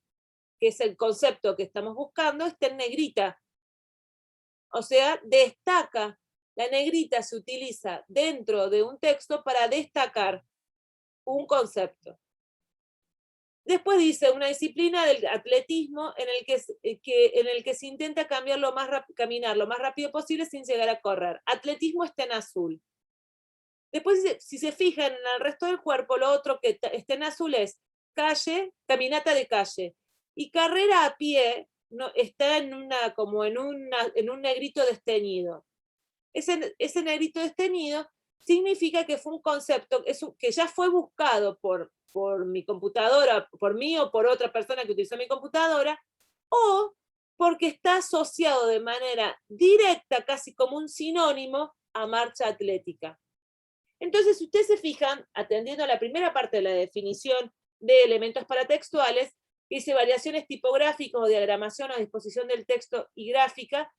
que es el concepto que estamos buscando, está en negrita. O sea, destaca. La negrita se utiliza dentro de un texto para destacar un concepto. Después dice, una disciplina del atletismo en el que se intenta caminar lo más rápido posible sin llegar a correr. Atletismo está en azul. Después, si se fijan en el resto del cuerpo, lo otro que está en azul es calle, caminata de calle. Y carrera a pie está en un negrito desteñido. Ese negrito desteñido significa que fue un concepto que ya fue buscado por mi computadora, por mí o por otra persona que utilizó mi computadora, o porque está asociado de manera directa, casi como un sinónimo, a marcha atlética. Entonces, si ustedes se fijan, atendiendo a la primera parte de la definición de elementos paratextuales, que dice variaciones tipográficas o diagramación o disposición del texto y gráfica,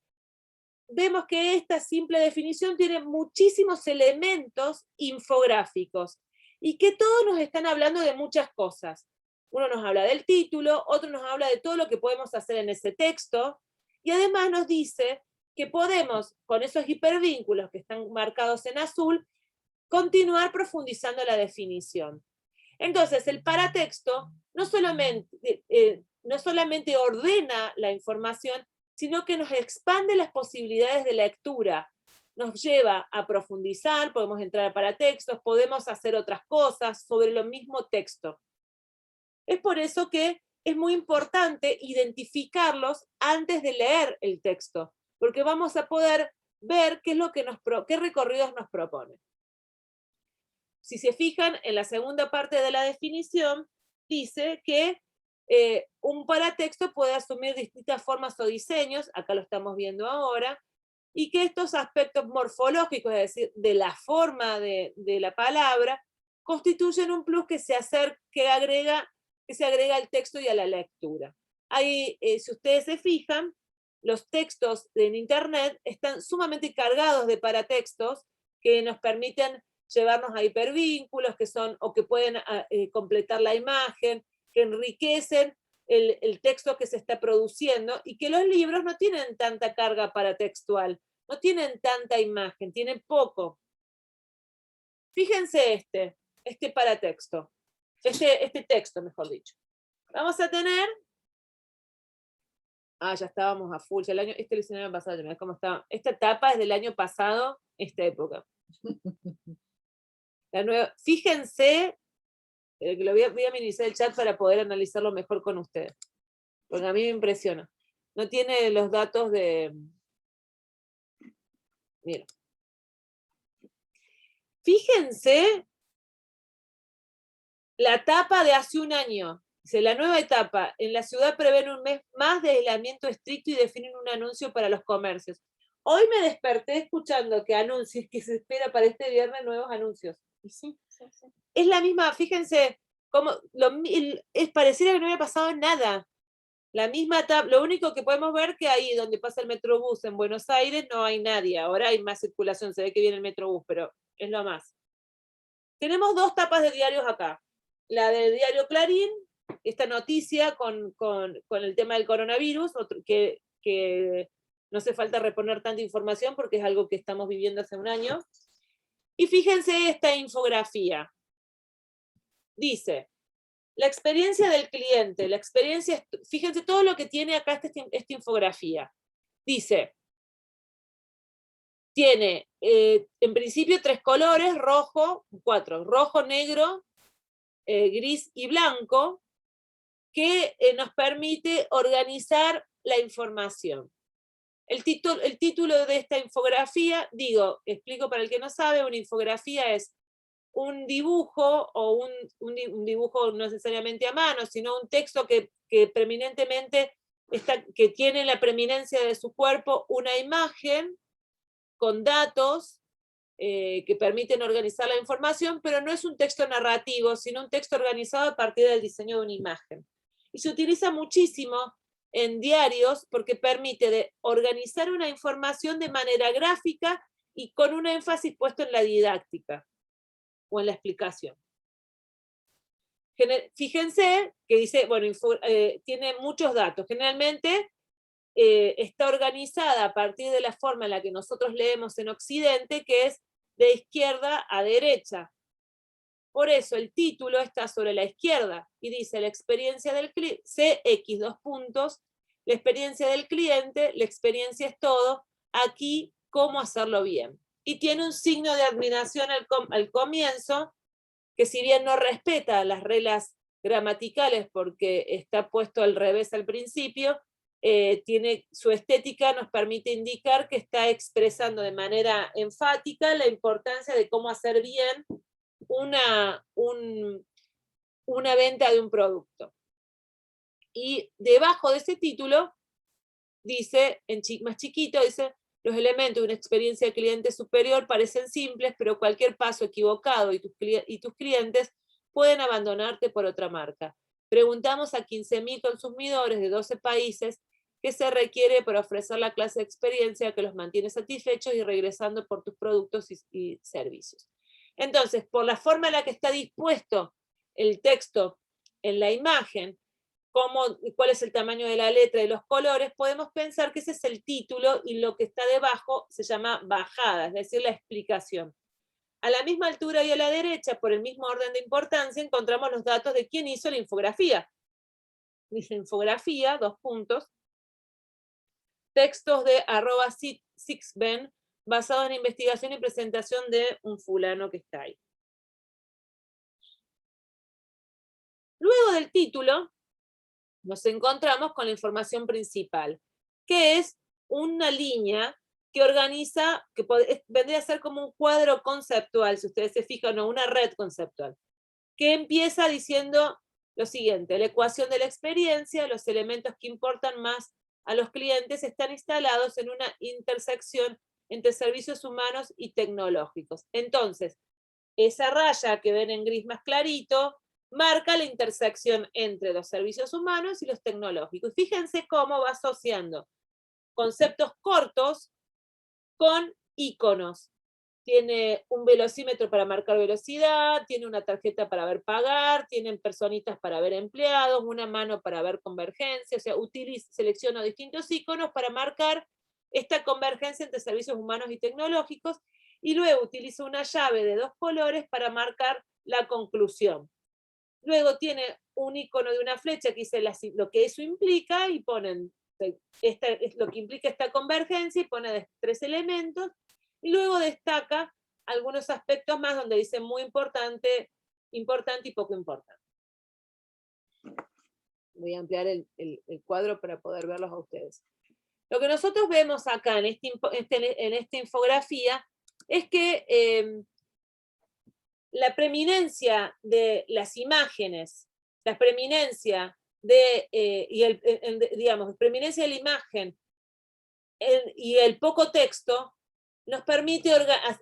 vemos que esta simple definición tiene muchísimos elementos infográficos y que todos nos están hablando de muchas cosas. Uno nos habla del título, otro nos habla de todo lo que podemos hacer en ese texto, y además nos dice que podemos, con esos hipervínculos que están marcados en azul, continuar profundizando la definición. Entonces, el paratexto no solamente ordena la información, sino que nos expande las posibilidades de lectura, nos lleva a profundizar, podemos entrar a paratextos, podemos hacer otras cosas sobre lo mismo texto. Es por eso que es muy importante identificarlos antes de leer el texto, porque vamos a poder ver qué recorridos nos propone. Si se fijan, en la segunda parte de la definición, dice que un paratexto puede asumir distintas formas o diseños, acá lo estamos viendo ahora, y que estos aspectos morfológicos, es decir, de la forma de la palabra, constituyen un plus que se agrega al texto y a la lectura. Ahí, si ustedes se fijan, los textos en Internet están sumamente cargados de paratextos que nos permiten llevarnos a hipervínculos, que pueden completar la imagen, que enriquecen el texto que se está produciendo, y que los libros no tienen tanta carga paratextual, no tienen tanta imagen, tienen poco. Fíjense este paratexto, este texto, mejor dicho. Vamos a tener, ya estábamos a full, ya este es el año pasado, mirá cómo estaba. Esta etapa es del año pasado, esta época. La nueva, fíjense, que voy a minimizar el chat para poder analizarlo mejor con ustedes, porque a mí me impresiona. No tiene los datos de... Mira. Fíjense la etapa de hace un año. Dice, la nueva etapa. En la ciudad prevén un mes más de aislamiento estricto y definen un anuncio para los comercios. Hoy me desperté escuchando que se espera para este viernes nuevos anuncios. Y sí. Es la misma, fíjense, pareciera que no había pasado nada. La misma etapa, lo único que podemos ver que ahí donde pasa el Metrobús en Buenos Aires no hay nadie. Ahora hay más circulación, se ve que viene el Metrobús, pero es lo más. Tenemos dos tapas de diarios acá. La del diario Clarín, esta noticia con el tema del coronavirus, que no hace falta reponer tanta información porque es algo que estamos viviendo hace un año. Y fíjense esta infografía. Dice, la experiencia del cliente, fíjense todo lo que tiene acá esta infografía. Dice, tiene en principio 3 colores, rojo, negro, gris y blanco, que nos permite organizar la información. El título de esta infografía, explico para el que no sabe, una infografía es un dibujo, o un dibujo no necesariamente a mano, sino un texto que preeminentemente que tiene la preeminencia de su cuerpo una imagen con datos que permiten organizar la información, pero no es un texto narrativo, sino un texto organizado a partir del diseño de una imagen. Y se utiliza muchísimo en diarios porque permite organizar una información de manera gráfica y con un énfasis puesto en la didáctica o en la explicación. Fíjense que dice, tiene muchos datos. Generalmente está organizada a partir de la forma en la que nosotros leemos en Occidente, que es de izquierda a derecha. Por eso el título está sobre la izquierda y dice la experiencia del cliente, CX, 2 puntos, la experiencia del cliente, la experiencia es todo, aquí cómo hacerlo bien. Y tiene un signo de admiración al comienzo, que si bien no respeta las reglas gramaticales porque está puesto al revés al principio, su estética nos permite indicar que está expresando de manera enfática la importancia de cómo hacer bien una venta de un producto. Y debajo de ese título dice, más chiquito, dice, los elementos de una experiencia de cliente superior parecen simples, pero cualquier paso equivocado y tus clientes pueden abandonarte por otra marca. Preguntamos a 15.000 consumidores de 12 países qué se requiere para ofrecer la clase de experiencia que los mantiene satisfechos y regresando por tus productos y servicios. Entonces, por la forma en la que está dispuesto el texto en la imagen, cuál es el tamaño de la letra y los colores, podemos pensar que ese es el título y lo que está debajo se llama bajada, es decir, la explicación. A la misma altura y a la derecha, por el mismo orden de importancia, encontramos los datos de quién hizo la infografía. Dice infografía, 2 puntos, textos de @sixben, basado en investigación y presentación de un fulano que está ahí. Luego del título, nos encontramos con la información principal, que es una línea que organiza, vendría a ser como un cuadro conceptual, si ustedes se fijan, o una red conceptual, que empieza diciendo lo siguiente: la ecuación de la experiencia, los elementos que importan más a los clientes están instalados en una intersección entre servicios humanos y tecnológicos. Entonces, esa raya que ven en gris más clarito marca la intersección entre los servicios humanos y los tecnológicos. Fíjense cómo va asociando conceptos cortos con íconos. tiene un velocímetro para marcar velocidad, tiene una tarjeta para ver pagar, tienen personitas para ver empleados, una mano para ver convergencia, o sea, selecciono distintos iconos para marcar esta convergencia entre servicios humanos y tecnológicos, y luego utilizo una llave de 2 colores para marcar la conclusión. Luego tiene un icono de una flecha que dice lo que eso implica, y ponen lo que implica esta convergencia, y pone 3 elementos, y luego destaca algunos aspectos más donde dice muy importante, importante y poco importante. Voy a ampliar el cuadro para poder verlos a ustedes. Lo que nosotros vemos acá en esta infografía es que la preeminencia de las imágenes, la preeminencia de, preeminencia de la imagen y el poco texto nos permite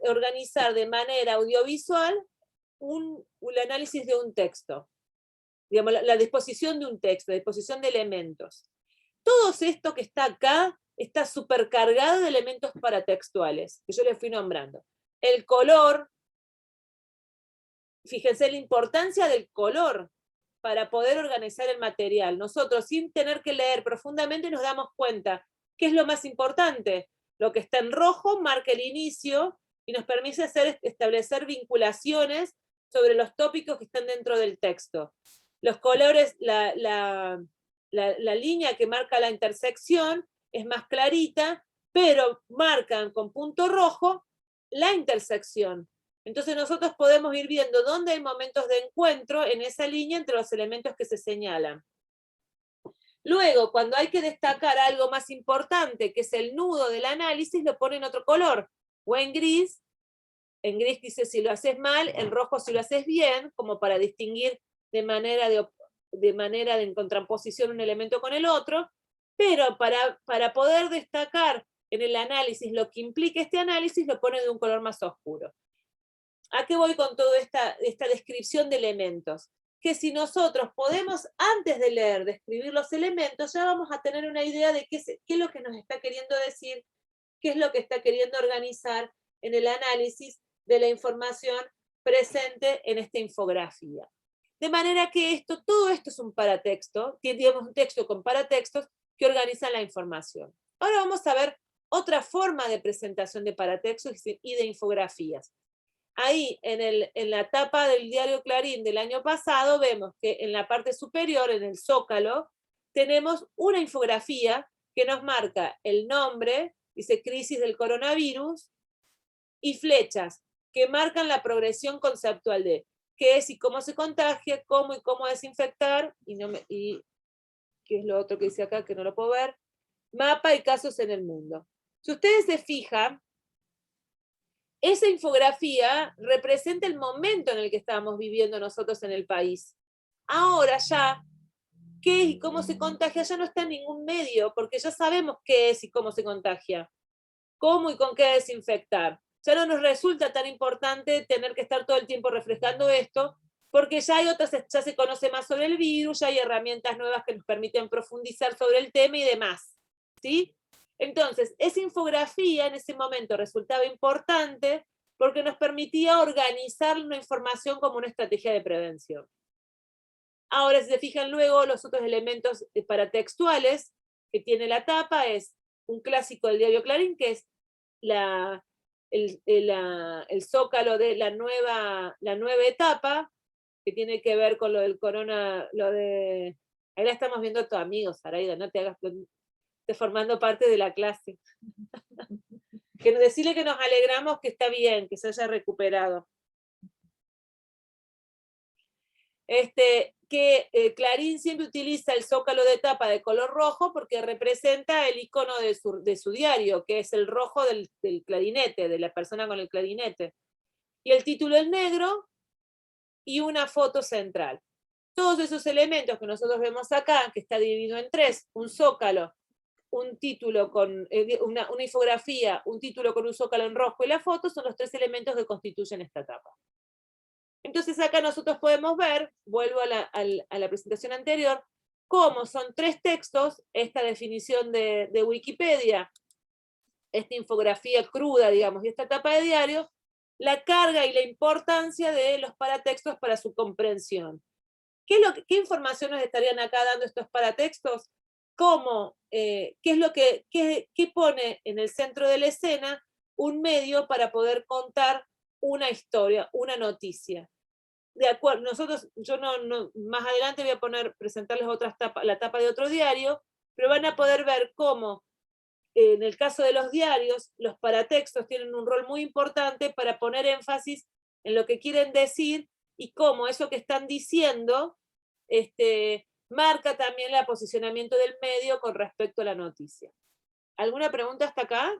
organizar de manera audiovisual el análisis de un texto, digamos, la disposición de un texto, la disposición de elementos. Todo esto que está acá está supercargado de elementos paratextuales, que yo les fui nombrando. El color, fíjense la importancia del color para poder organizar el material. Nosotros, sin tener que leer profundamente, nos damos cuenta qué es lo más importante. Lo que está en rojo marca el inicio y nos permite establecer vinculaciones sobre los tópicos que están dentro del texto. Los colores, la línea que marca la intersección es más clarita, pero marcan con punto rojo la intersección. Entonces nosotros podemos ir viendo dónde hay momentos de encuentro en esa línea entre los elementos que se señalan. Luego, cuando hay que destacar algo más importante, que es el nudo del análisis, lo pone en otro color, o en gris dice si lo haces mal, en rojo si lo haces bien, como para distinguir de manera de contraposición un elemento con el otro, pero para poder destacar en el análisis lo que implica este análisis, lo pone de un color más oscuro. ¿A qué voy con toda esta descripción de elementos? Que si nosotros podemos, antes de leer, describir los elementos, ya vamos a tener una idea de qué es lo que nos está queriendo decir, qué es lo que está queriendo organizar en el análisis de la información presente en esta infografía. De manera que todo esto es un paratexto, digamos un texto con paratextos que organizan la información. Ahora vamos a ver otra forma de presentación de paratextos y de infografías. Ahí, en la tapa del diario Clarín del año pasado, vemos que en la parte superior, en el zócalo, tenemos una infografía que nos marca el nombre, dice crisis del coronavirus, y flechas que marcan la progresión conceptual de qué es y cómo se contagia, cómo y cómo desinfectar, y qué es lo otro que dice acá que no lo puedo ver, mapa y casos en el mundo. Si ustedes se fijan, esa infografía representa el momento en el que estábamos viviendo nosotros en el país. Ahora ya, qué es y cómo se contagia ya no está en ningún medio, porque ya sabemos qué es y cómo se contagia, cómo y con qué desinfectar. Ya no nos resulta tan importante tener que estar todo el tiempo refrescando esto, porque ya se conoce más sobre el virus, ya hay herramientas nuevas que nos permiten profundizar sobre el tema y demás, ¿sí? Entonces, esa infografía en ese momento resultaba importante porque nos permitía organizar una información como una estrategia de prevención. Ahora, si se fijan luego, los otros elementos paratextuales que tiene la tapa es un clásico del diario Clarín, que es el zócalo de la nueva etapa, que tiene que ver con lo del corona, ahí la estamos viendo todos amigos, Araida, no te hagas... Esté formando parte de la clase. Decirle que nos alegramos que está bien, que se haya recuperado. Clarín siempre utiliza el zócalo de tapa de color rojo porque representa el icono de su diario, que es el rojo del clarinete, de la persona con el clarinete. Y el título es negro y una foto central. Todos esos elementos que nosotros vemos acá, que está dividido en 3, un zócalo, un título con una infografía, un título con un zócalo en rojo y la foto, son los 3 elementos que constituyen esta tapa. Entonces acá nosotros podemos ver, vuelvo a la presentación anterior, cómo son 3 textos, esta definición de Wikipedia, esta infografía cruda, digamos, y esta tapa de diario, la carga y la importancia de los paratextos para su comprensión. ¿Qué información nos estarían acá dando estos paratextos? ¿Cómo, qué pone en el centro de la escena un medio para poder contar una historia, una noticia? De acuerdo, yo más adelante voy a presentarles la tapa de otro diario, pero van a poder ver cómo, en el caso de los diarios, los paratextos tienen un rol muy importante para poner énfasis en lo que quieren decir y cómo eso que están diciendo marca también el posicionamiento del medio con respecto a la noticia. ¿Alguna pregunta hasta acá?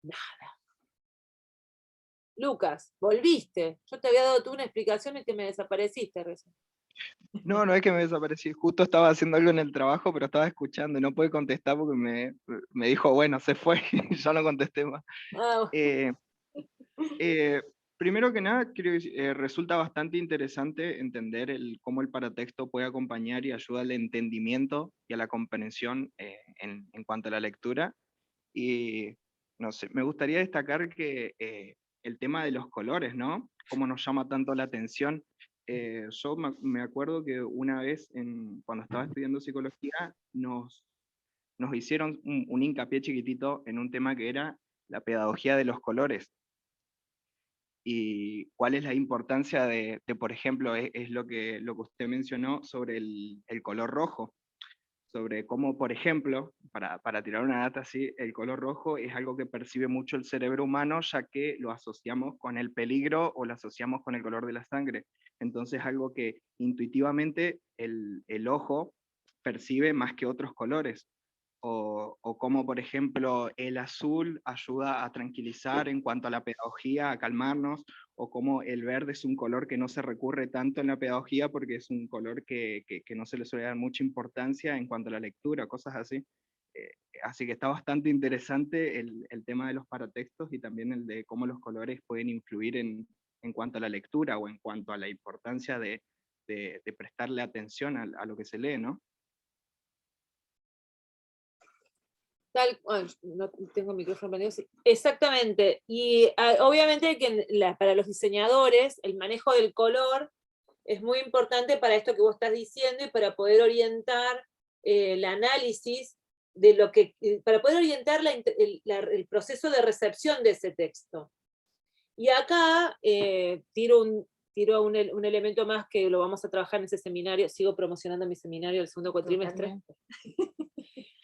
Nada. Lucas, volviste. Yo te había dado tú una explicación y que me desapareciste recién. No, no es que me desaparecí, justo estaba haciendo algo en el trabajo, pero estaba escuchando y no pude contestar porque me dijo, bueno, se fue, y ya no contesté más. Ah, Primero que nada, creo que resulta bastante interesante entender cómo el paratexto puede acompañar y ayuda al entendimiento y a la comprensión en cuanto a la lectura. Y no sé, me gustaría destacar que el tema de los colores, ¿no? Cómo nos llama tanto la atención. Yo me acuerdo que una vez, cuando estaba estudiando psicología, nos hicieron un hincapié chiquitito en un tema que era la pedagogía de los colores. Y cuál es la importancia de por ejemplo, es lo que usted mencionó sobre el color rojo, sobre cómo, por ejemplo, para tirar una data así, el color rojo es algo que percibe mucho el cerebro humano, ya que lo asociamos con el peligro o lo asociamos con el color de la sangre. Entonces algo que intuitivamente el ojo percibe más que otros colores. O como, por ejemplo, el azul ayuda a tranquilizar en cuanto a la pedagogía, a calmarnos, o como el verde es un color que no se recurre tanto en la pedagogía porque es un color que no se le suele dar mucha importancia en cuanto a la lectura, cosas así. Así que está bastante interesante el tema de los paratextos y también el de cómo los colores pueden influir en cuanto a la lectura o en cuanto a la importancia de prestarle atención a lo que se lee, ¿no? No tengo el micrófono prendido, sí. Exactamente. Y obviamente que para los diseñadores el manejo del color es muy importante para esto que vos estás diciendo y para poder orientar el análisis de lo que, para poder orientar el proceso de recepción de ese texto. Y acá tiro un elemento más que lo vamos a trabajar en ese seminario, sigo promocionando mi seminario del segundo cuatrimestre.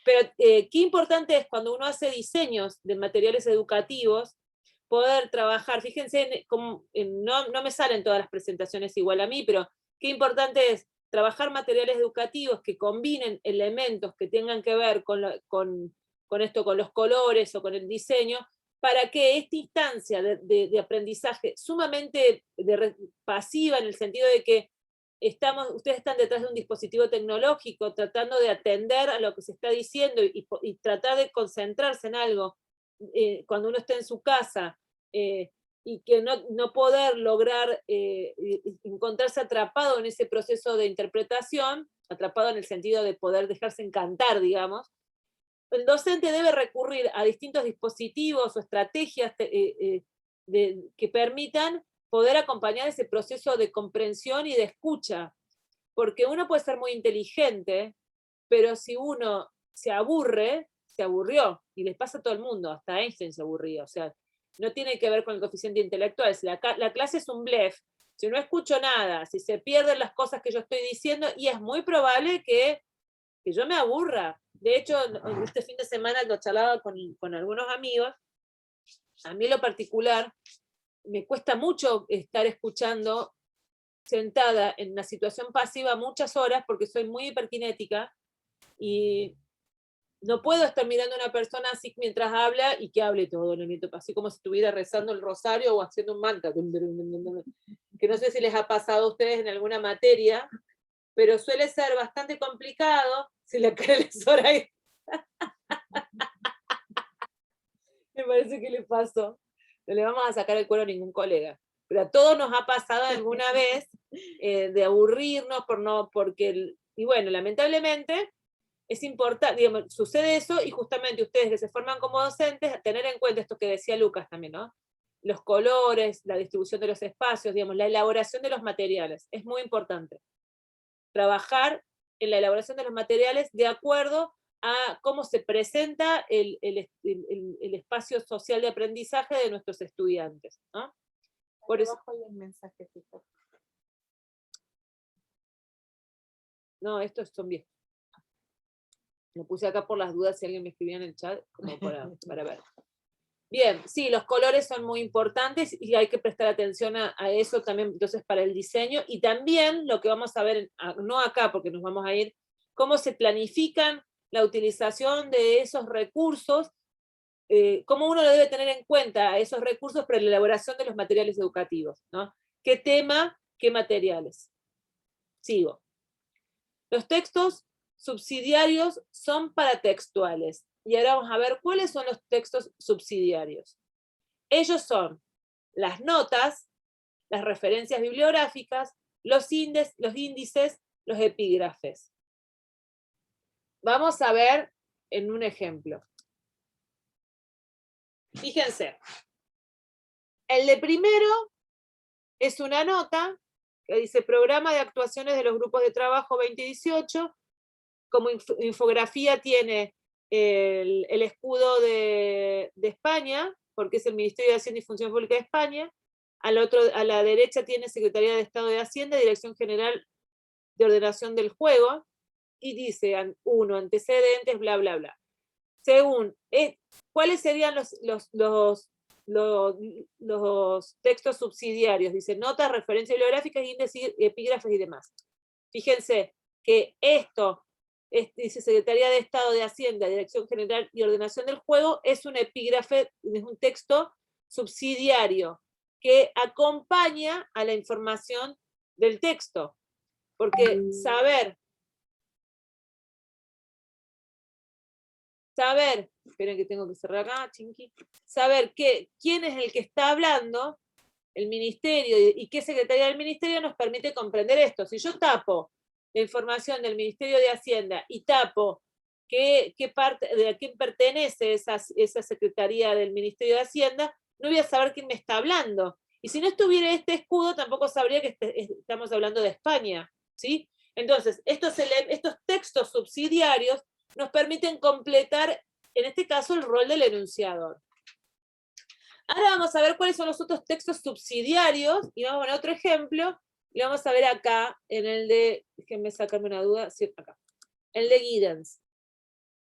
Pero qué importante es cuando uno hace diseños de materiales educativos, poder trabajar, fíjense, no me salen todas las presentaciones igual a mí, pero qué importante es trabajar materiales educativos que combinen elementos que tengan que ver con esto, con los colores o con el diseño, para que esta instancia de aprendizaje sumamente pasiva, en el sentido de que ustedes están detrás de un dispositivo tecnológico tratando de atender a lo que se está diciendo y tratar de concentrarse en algo cuando uno está en su casa y que no poder lograr encontrarse atrapado en ese proceso de interpretación, atrapado en el sentido de poder dejarse encantar, digamos, el docente debe recurrir a distintos dispositivos o estrategias que permitan poder acompañar ese proceso de comprensión y de escucha, porque uno puede ser muy inteligente, pero si uno se aburre, se aburrió, y les pasa a todo el mundo, hasta Einstein se aburría, o sea, no tiene que ver con el coeficiente intelectual, si la clase es un blef, si no escucho nada, si se pierden las cosas que yo estoy diciendo, y es muy probable que yo me aburra. De hecho, este fin de semana lo charlaba con algunos amigos, a mí en lo particular, me cuesta mucho estar escuchando sentada en una situación pasiva muchas horas porque soy muy hiperkinética y no puedo estar mirando a una persona así mientras habla y que hable todo en el momento, así como si estuviera rezando el rosario o haciendo un mantra, que no sé si les ha pasado a ustedes en alguna materia, pero suele ser bastante complicado si la cara les ora. Me parece que le pasó. No le vamos a sacar el cuero a ningún colega. Pero a todos nos ha pasado alguna vez de aburrirnos y bueno, lamentablemente, es importante, digamos, sucede eso y justamente ustedes que se forman como docentes, tener en cuenta esto que decía Lucas también, ¿no? Los colores, la distribución de los espacios, digamos, la elaboración de los materiales, es muy importante. Trabajar en la elaboración de los materiales de acuerdo a cómo se presenta el espacio social de aprendizaje de nuestros estudiantes, ¿no? Por eso, Abajo hay un mensaje, fijo. no, estos son viejos. Lo puse acá por las dudas si alguien me escribía en el chat, como para ver. Bien, sí, los colores son muy importantes y hay que prestar atención a eso también, entonces, para el diseño. Y también lo que vamos a ver, no acá porque nos vamos a ir, cómo se planifican la utilización de esos recursos, cómo uno lo debe tener en cuenta esos recursos para la elaboración de los materiales educativos, ¿no? ¿Qué tema, qué materiales? Sigo. Los textos subsidiarios son paratextuales. Y ahora vamos a ver cuáles son los textos subsidiarios. Ellos son las notas, las referencias bibliográficas, los índices, los epígrafes. Vamos a ver en un ejemplo. Fíjense, el de primero es una nota que dice Programa de Actuaciones de los Grupos de Trabajo 2018. Como infografía tiene el escudo de España, porque es el Ministerio de Hacienda y Función Pública de España. A la derecha tiene Secretaría de Estado de Hacienda, Dirección General de Ordenación del Juego, y dice, 1, antecedentes, bla, bla, bla. Según, ¿cuáles serían los textos subsidiarios? Dice, notas, referencias bibliográficas, índices, epígrafes y demás. Fíjense que esto, dice Secretaría de Estado de Hacienda, Dirección General y Ordenación del Juego, es un epígrafe, es un texto subsidiario que acompaña a la información del texto. Porque saber, esperen que tengo que cerrar acá, chinqui, saber quién es el que está hablando, el ministerio y qué secretaría del ministerio nos permite comprender esto. Si yo tapo la información del Ministerio de Hacienda y tapo qué parte, de a quién pertenece esa secretaría del Ministerio de Hacienda, no voy a saber quién me está hablando. Y si no estuviera este escudo, tampoco sabría que estamos hablando de España, ¿sí? Entonces, estos textos subsidiarios nos permiten completar, en este caso, el rol del enunciador. Ahora vamos a ver cuáles son los otros textos subsidiarios, y vamos a ver otro ejemplo, y vamos a ver acá, en el de, déjenme sacarme una duda, sí, acá, el de Giddens.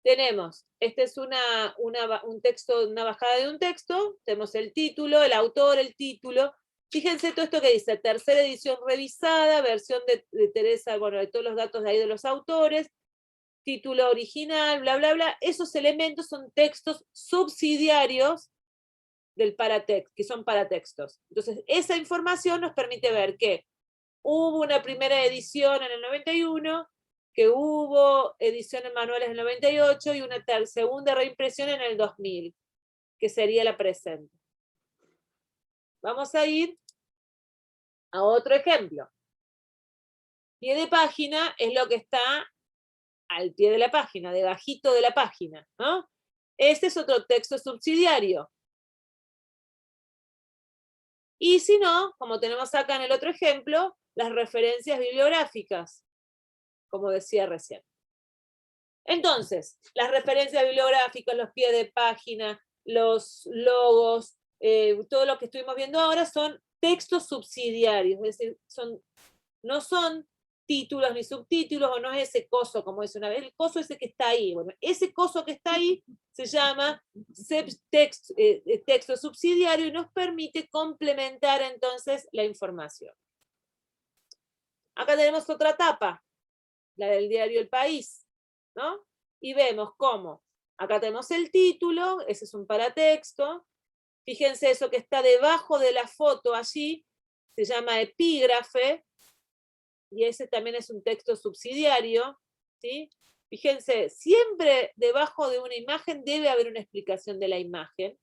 Tenemos, este es un texto, una bajada de un texto, tenemos el título, el autor, el título. Fíjense todo esto que dice, tercera edición revisada, versión de Teresa, bueno, de todos los datos de ahí de los autores, título original, bla, bla, bla. Esos elementos son textos subsidiarios del paratexto, que son paratextos. Entonces, esa información nos permite ver que hubo una primera edición en el 91, que hubo ediciones manuales en el 98 y una segunda reimpresión en el 2000, que sería la presente. Vamos a ir a otro ejemplo. Pie de página es lo que está al pie de la página, debajito de la página, ¿no? Este es otro texto subsidiario. Y si no, como tenemos acá en el otro ejemplo, las referencias bibliográficas, como decía recién. Entonces, las referencias bibliográficas, los pies de página, los logos, todo lo que estuvimos viendo ahora son textos subsidiarios, es decir, no son títulos ni subtítulos, o no es ese coso, como dice una vez, el coso ese que está ahí. Bueno, ese coso que está ahí se llama texto subsidiario y nos permite complementar entonces la información. Acá tenemos otra tapa, la del diario El País, ¿no? Y vemos cómo, acá tenemos el título, ese es un paratexto, fíjense eso que está debajo de la foto allí, se llama epígrafe, y ese también es un texto subsidiario, ¿sí? Fíjense, siempre debajo de una imagen debe haber una explicación de la imagen,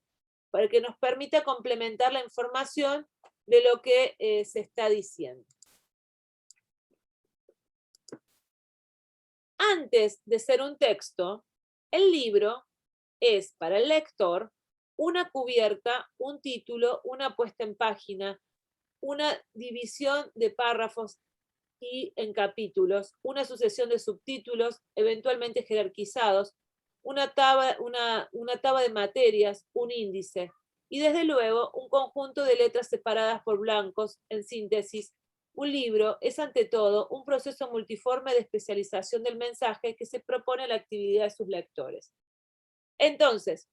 para que nos permita complementar la información de lo que se está diciendo. antes de ser un texto, el libro es para el lector una cubierta, un título, una puesta en página, una división de párrafos y en capítulos, una sucesión de subtítulos, eventualmente jerarquizados, una tabla de materias, un índice, y desde luego un conjunto de letras separadas por blancos, en síntesis. Un libro es ante todo un proceso multiforme de especialización del mensaje que se propone a la actividad de sus lectores. Entonces,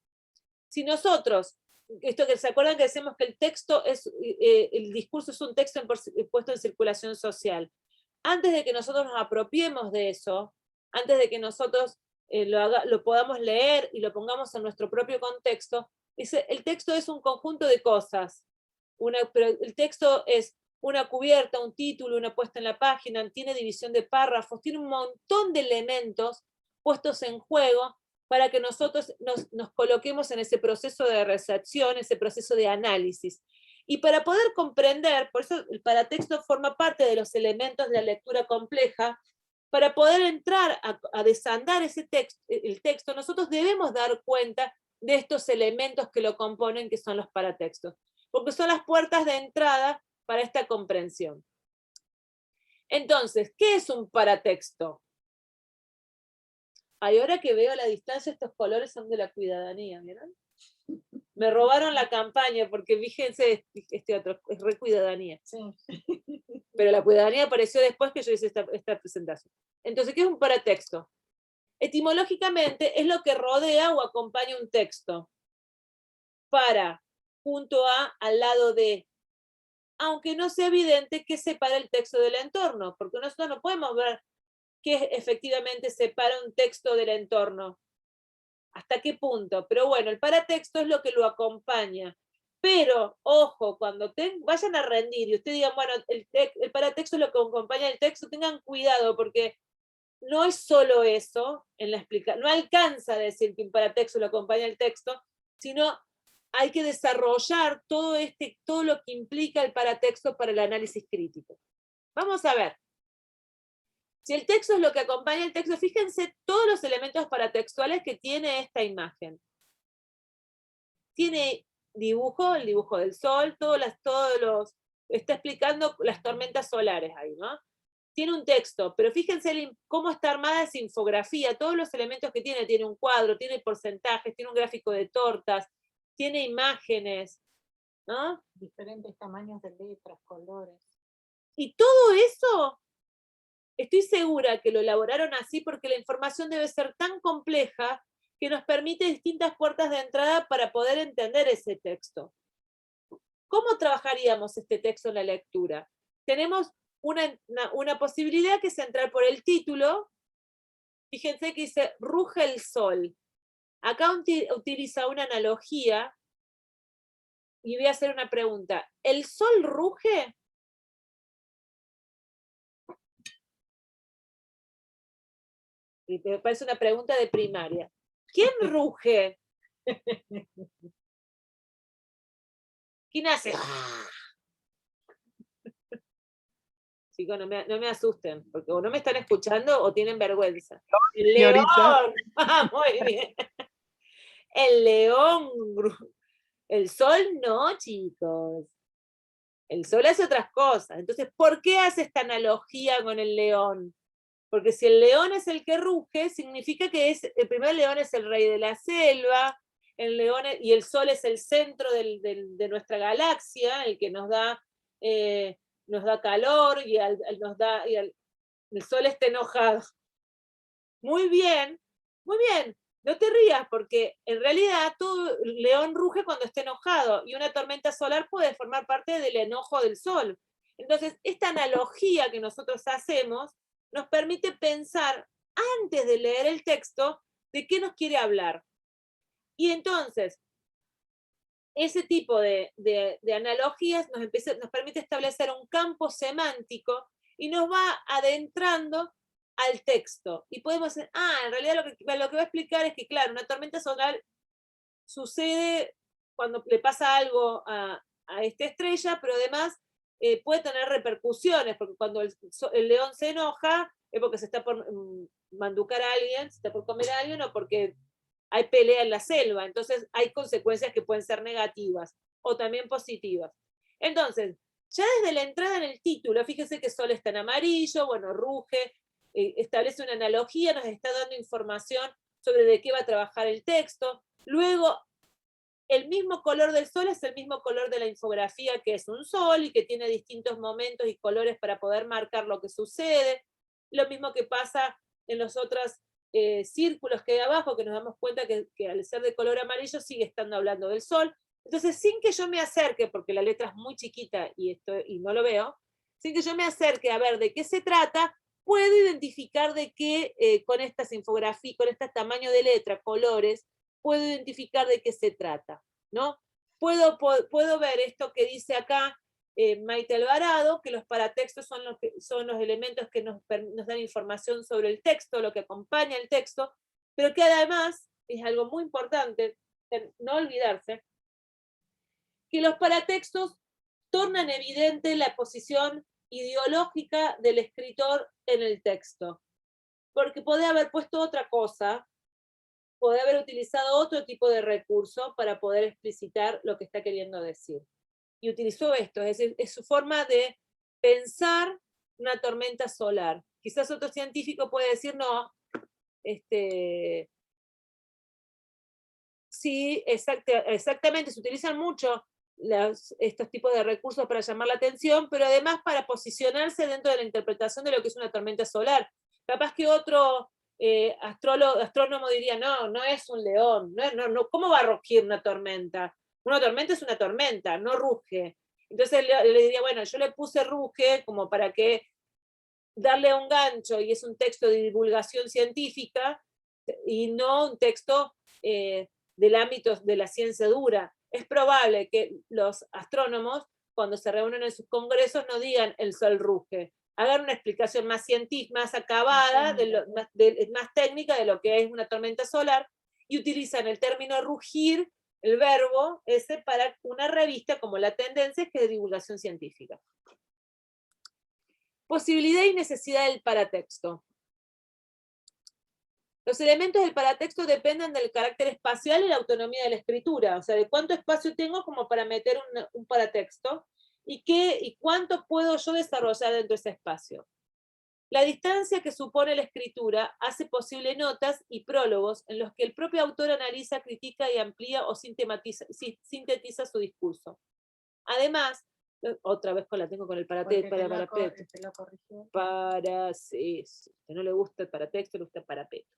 si nosotros, esto que se acuerdan que decimos que el texto es, el discurso es un texto puesto en circulación social. Antes de que nosotros nos apropiemos de eso, antes de que nosotros lo podamos leer y lo pongamos en nuestro propio contexto, dice, el texto es un conjunto de cosas. Pero el texto es una cubierta, un título, una puesta en la página, tiene división de párrafos, tiene un montón de elementos puestos en juego para que nosotros nos coloquemos en ese proceso de recepción, ese proceso de análisis. Y para poder comprender, por eso el paratexto forma parte de los elementos de la lectura compleja, para poder entrar a desandar el texto, nosotros debemos dar cuenta de estos elementos que lo componen, que son los paratextos, porque son las puertas de entrada para esta comprensión. Entonces, ¿qué es un paratexto? Ahora que veo a la distancia, estos colores son de la cuidadanía, ¿vieron? Me robaron la campaña, porque fíjense, este otro, es re cuidadanía. Sí. Pero la cuidadanía apareció después que yo hice esta presentación. Entonces, ¿qué es un paratexto? Etimológicamente es lo que rodea o acompaña un texto. Para, junto a, al lado de, aunque no sea evidente qué separa el texto del entorno, porque nosotros no podemos ver qué efectivamente separa un texto del entorno. ¿Hasta qué punto? Pero bueno, el paratexto es lo que lo acompaña. Pero, ojo, cuando vayan a rendir y ustedes digan, bueno, el paratexto es lo que acompaña el texto, tengan cuidado, porque no es solo eso, en la explicación, no alcanza a decir que un paratexto lo acompaña el texto, sino hay que desarrollar todo lo que implica el paratexto para el análisis crítico. Vamos a ver. Si el texto es lo que acompaña el texto, fíjense todos los elementos paratextuales que tiene esta imagen. Tiene dibujo, el dibujo del sol, está explicando las tormentas solares ahí, ¿no? Tiene un texto, pero fíjense cómo está armada esa infografía, todos los elementos que tiene un cuadro, tiene porcentajes, tiene un gráfico de tortas, tiene imágenes, ¿no? Diferentes tamaños de letras, colores. Y todo eso, estoy segura que lo elaboraron así porque la información debe ser tan compleja que nos permite distintas puertas de entrada para poder entender ese texto. ¿Cómo trabajaríamos este texto en la lectura? Tenemos una posibilidad que es entrar por el título. Fíjense que dice, ruge el sol. Acá utiliza una analogía y voy a hacer una pregunta. ¿El sol ruge? Y me parece una pregunta de primaria. ¿Quién ruge? ¿Quién hace? Chicos, no me asusten, porque o no me están escuchando o tienen vergüenza. ¡El león! ¡Ah, muy bien! El león. El sol no, chicos. El sol hace otras cosas. Entonces, ¿por qué hace esta analogía con el león? Porque si el león es el que ruge, significa que el primer león es el rey de la selva, y el sol es el centro de nuestra galaxia, el que nos da calor y el sol está enojado. Muy bien, no te rías, porque en realidad todo león ruge cuando está enojado, y una tormenta solar puede formar parte del enojo del sol. Entonces, esta analogía que nosotros hacemos nos permite pensar, antes de leer el texto, de qué nos quiere hablar. Y entonces, ese tipo de analogías nos permite establecer un campo semántico y nos va adentrando al texto. Y podemos decir, en realidad lo que va a explicar es que, claro, una tormenta solar sucede cuando le pasa algo a esta estrella, pero además puede tener repercusiones, porque cuando el león se enoja, es porque se está por manducar a alguien, se está por comer a alguien, o porque hay pelea en la selva. Entonces hay consecuencias que pueden ser negativas, o también positivas. Entonces, ya desde la entrada en el título, fíjese que Sol está en amarillo, bueno, ruge, establece una analogía, nos está dando información sobre de qué va a trabajar el texto. Luego, el mismo color del sol es el mismo color de la infografía, que es un sol y que tiene distintos momentos y colores para poder marcar lo que sucede. Lo mismo que pasa en los otros círculos que hay abajo, que nos damos cuenta que al ser de color amarillo sigue estando hablando del sol. Entonces, sin que yo me acerque, porque la letra es muy chiquita y no lo veo, sin que yo me acerque a ver de qué se trata, puedo identificar de qué, con estas infografías, con este tamaño de letra, colores, puedo identificar de qué se trata, ¿no? Puedo ver esto que dice acá Maite Alvarado, que los paratextos son los elementos que nos dan información sobre el texto, lo que acompaña el texto, pero que además, es algo muy importante, no olvidarse, que los paratextos tornan evidente la posición ideológica del escritor en el texto, porque puede haber puesto otra cosa, puede haber utilizado otro tipo de recurso para poder explicitar lo que está queriendo decir. Y utilizó esto, es decir, es su forma de pensar una tormenta solar. Quizás otro científico puede decir, no, sí, exactamente, se utilizan mucho estos tipos de recursos para llamar la atención, pero además para posicionarse dentro de la interpretación de lo que es una tormenta solar. Capaz que otro astrónomo diría, no es un león, no, ¿cómo va a rugir una tormenta? Una tormenta es una tormenta, no ruge. Entonces le diría, bueno, yo le puse ruge como para que darle un gancho, y es un texto de divulgación científica, y no un texto del ámbito de la ciencia dura. Es probable que los astrónomos, cuando se reúnen en sus congresos, no digan el sol ruge, hagan una explicación más científica, más acabada, más técnica de lo que es una tormenta solar, y utilizan el término rugir, el verbo ese, para una revista como La Tendencia, que es de divulgación científica. Posibilidad y necesidad del paratexto. Los elementos del paratexto dependen del carácter espacial y la autonomía de la escritura, o sea, de cuánto espacio tengo como para meter un paratexto y cuánto puedo yo desarrollar dentro de ese espacio. La distancia que supone la escritura hace posible notas y prólogos en los que el propio autor analiza, critica y amplía o sintetiza su discurso. Además, otra vez tengo con el parapeto. Sí, que no le gusta el paratexto, le gusta el parapeto.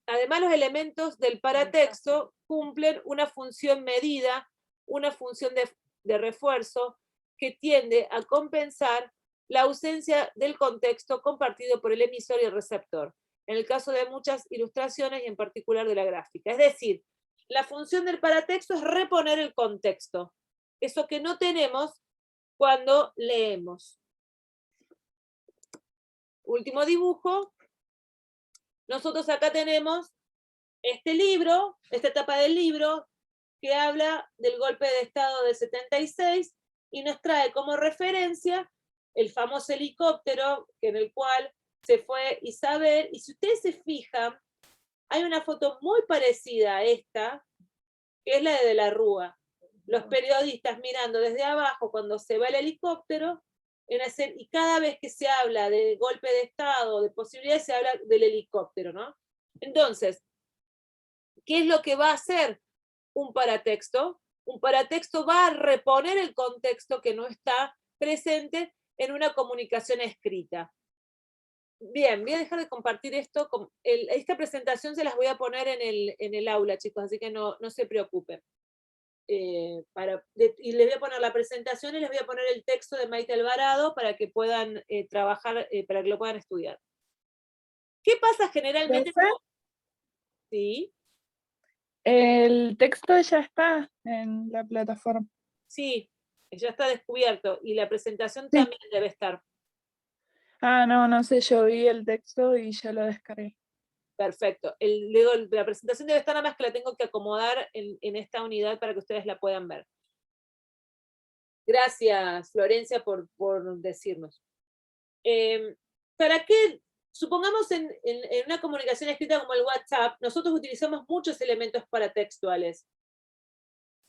Además, los elementos del paratexto cumplen una función medida, una función de refuerzo que tiende a compensar la ausencia del contexto compartido por el emisor y el receptor, en el caso de muchas ilustraciones y en particular de la gráfica. Es decir, la función del paratexto es reponer el contexto, eso que no tenemos cuando leemos. Último dibujo. Nosotros acá tenemos este libro, esta etapa del libro, que habla del golpe de Estado del 76 y nos trae como referencia el famoso helicóptero en el cual se fue Isabel. Y si ustedes se fijan, hay una foto muy parecida a esta, que es la de la Rúa. Los periodistas mirando desde abajo cuando se va el helicóptero, y cada vez que se habla de golpe de Estado, de posibilidades, se habla del helicóptero, ¿no? Entonces, ¿qué es lo que va a hacer un paratexto? Un paratexto va a reponer el contexto que no está presente en una comunicación escrita. Bien, voy a dejar de compartir esto. Esta presentación se las voy a poner en el aula, chicos, así que no se preocupen. Y les voy a poner la presentación y les voy a poner el texto de Maite Alvarado para que puedan trabajar, para que lo puedan estudiar. ¿Qué pasa generalmente? Sí. El texto ya está en la plataforma. Sí, ya está descubierto y la presentación Sí. también debe estar. Ah, no sé, yo vi el texto y ya lo descargué. Perfecto. La presentación debe estar, nada más que la tengo que acomodar en esta unidad para que ustedes la puedan ver. Gracias, Florencia, por decirnos. ¿Para qué? Supongamos en una comunicación escrita como el WhatsApp, nosotros utilizamos muchos elementos paratextuales.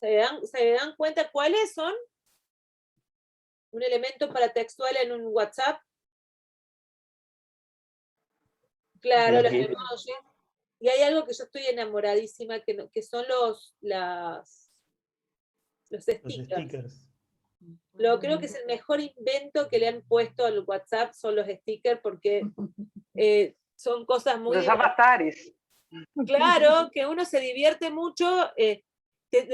¿Se dan cuenta cuáles son? Un elemento paratextual en un WhatsApp. Claro, los emojis. Y hay algo que yo estoy enamoradísima, que son los stickers. Creo que es el mejor invento que le han puesto al WhatsApp, son los stickers, porque son cosas muy... Los avatares. Claro, que uno se divierte mucho.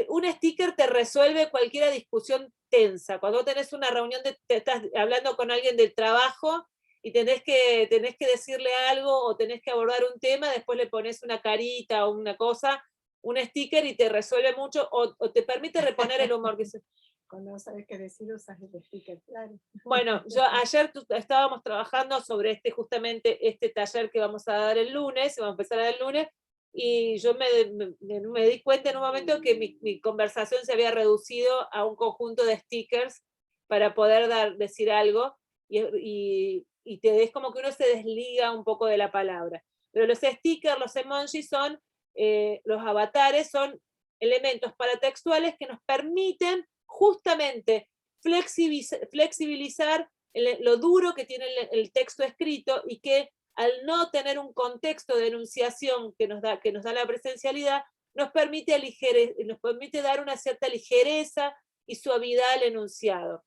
Un sticker te resuelve cualquier discusión tensa. Cuando tenés una reunión, te estás hablando con alguien del trabajo y tenés que decirle algo o tenés que abordar un tema, después le pones una carita o una cosa, un sticker y te resuelve mucho o te permite reponer el humor. Cuando no sabes qué decir, usas el sticker, claro. Bueno, ayer estábamos trabajando sobre justamente este taller que vamos a dar el lunes, vamos a empezar a dar el lunes, y yo me di cuenta en un momento que mi conversación se había reducido a un conjunto de stickers para poder decir algo, y es como que uno se desliga un poco de la palabra. Pero los stickers, los emojis son, los avatares son elementos paratextuales que nos permiten justamente flexibilizar lo duro que tiene el texto escrito, y que al no tener un contexto de enunciación que nos da la presencialidad, nos permite dar una cierta ligereza y suavidad al enunciado.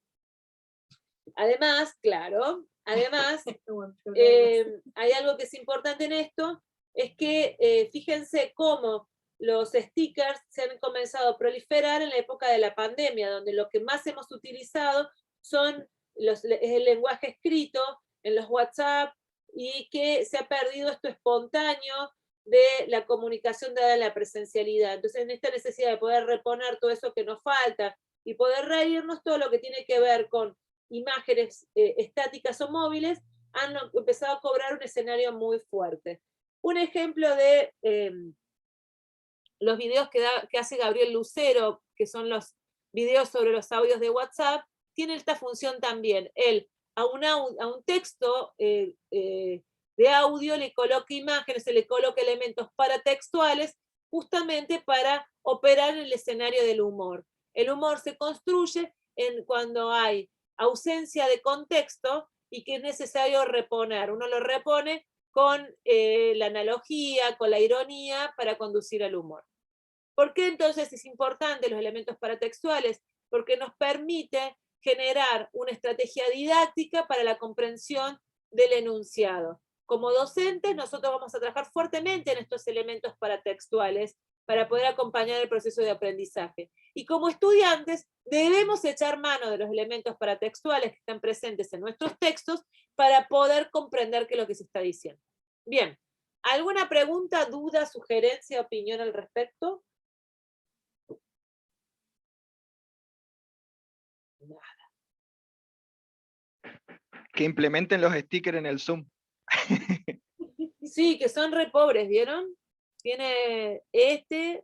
Además, claro, hay algo que es importante en esto, es que fíjense cómo los stickers se han comenzado a proliferar en la época de la pandemia, donde lo que más hemos utilizado es el lenguaje escrito en los WhatsApp, y que se ha perdido esto espontáneo de la comunicación dada en la presencialidad. Entonces, en esta necesidad de poder reponer todo eso que nos falta y poder reírnos, todo lo que tiene que ver con imágenes estáticas o móviles, han empezado a cobrar un escenario muy fuerte. Un ejemplo de los videos que hace Gabriel Lucero, que son los videos sobre los audios de WhatsApp, tiene esta función también. Él a un texto de audio le coloca imágenes, se le coloca elementos paratextuales, justamente para operar en el escenario del humor. El humor se construye cuando hay ausencia de contexto y que es necesario reponer. Uno lo repone con la analogía, con la ironía, para conducir al humor. ¿Por qué entonces es importante los elementos paratextuales? Porque nos permite generar una estrategia didáctica para la comprensión del enunciado. Como docentes, nosotros vamos a trabajar fuertemente en estos elementos paratextuales para poder acompañar el proceso de aprendizaje. Y como estudiantes, debemos echar mano de los elementos paratextuales que están presentes en nuestros textos para poder comprender qué es lo que se está diciendo. Bien, ¿alguna pregunta, duda, sugerencia, opinión al respecto? Nada. Que implementen los stickers en el Zoom. Sí, que son re pobres, ¿vieron? Tiene este.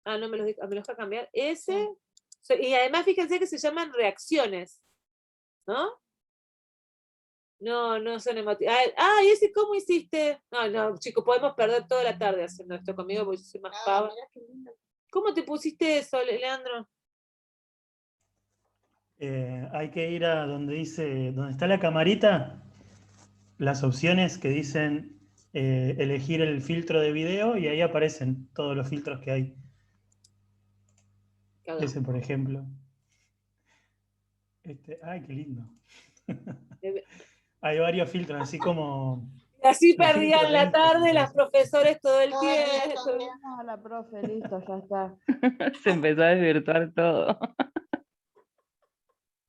No me los deja cambiar. Ese. Y además fíjense que se llaman reacciones, ¿no? No son emotivos. ¿Y ese cómo hiciste? No, chicos, podemos perder toda la tarde haciendo esto conmigo porque yo soy más pava. ¿Cómo te pusiste eso, Leandro? Hay que ir a donde está la camarita, las opciones que dicen elegir el filtro de video, y ahí aparecen todos los filtros que hay. Ese, por ejemplo. Ay, qué lindo. Hay varios filtros, así como... Así perdían la tarde las profesores todo el tiempo. No, la profe, listo, ya está. Se empezó a desvirtuar todo.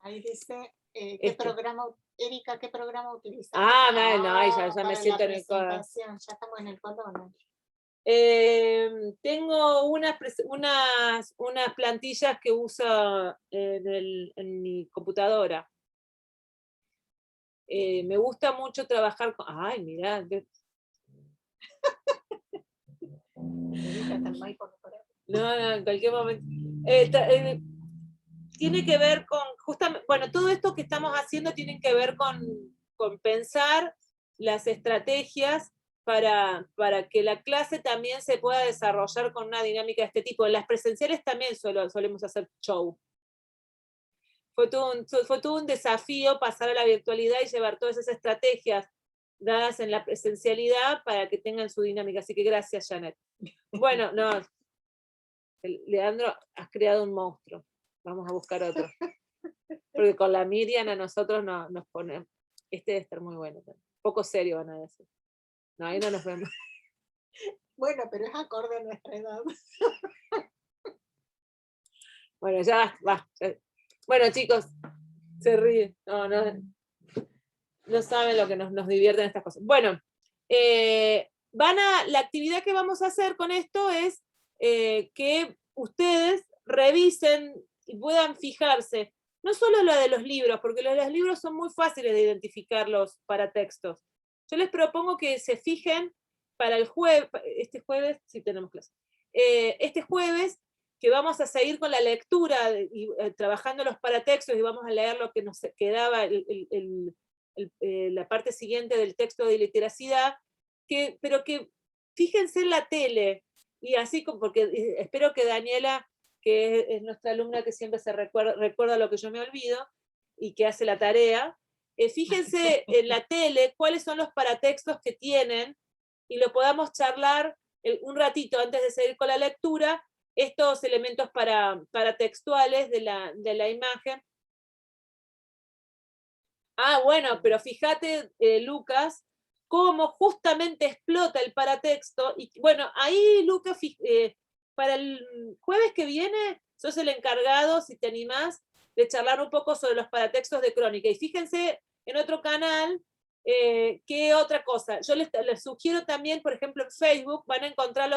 Ahí dice, Erika, ¿qué programa utilizas? Ya me siento en el codo. Ya estamos en el colón. Tengo unas plantillas que uso en mi computadora. Me gusta mucho trabajar con... Ay, mirá. No, en cualquier momento. Tiene que ver con, justamente, bueno, todo esto que estamos haciendo tiene que ver con pensar las estrategias para que la clase también se pueda desarrollar con una dinámica de este tipo. En las presenciales también solemos hacer show. Fue todo un desafío pasar a la virtualidad y llevar todas esas estrategias dadas en la presencialidad para que tengan su dinámica. Así que gracias, Janet. Bueno, no, Leandro, has creado un monstruo. Vamos a buscar otro. Porque con la Miriam a nosotros nos ponemos. Este debe estar muy bueno. Poco serio van a decir. No, ahí no nos vemos. Bueno, pero es acorde a nuestra edad. Bueno, ya va. Bueno, chicos, se ríen. No saben lo que nos divierten estas cosas. Bueno, la actividad que vamos a hacer con esto es que ustedes revisen y puedan fijarse, no solo lo de los libros, porque los de los libros son muy fáciles de identificar los paratextos. Yo les propongo que se fijen para el jueves, este jueves, sí tenemos clase, este jueves, que vamos a seguir con la lectura y trabajando los paratextos y vamos a leer lo que nos quedaba, la parte siguiente del texto de literacidad, pero que fíjense en la tele, y así porque espero que Daniela, que es nuestra alumna que siempre se recuerda lo que yo me olvido, y que hace la tarea, fíjense en la tele cuáles son los paratextos que tienen, y lo podamos charlar un ratito antes de seguir con la lectura, estos elementos paratextuales de la imagen. Ah, bueno, pero fíjate, Lucas, cómo justamente explota el paratexto. Y bueno, ahí, Lucas, para el jueves que viene, sos el encargado, si te animás, de charlar un poco sobre los paratextos de Crónica. Y fíjense en otro canal, qué otra cosa. Yo les sugiero también, por ejemplo, en Facebook, van a encontrar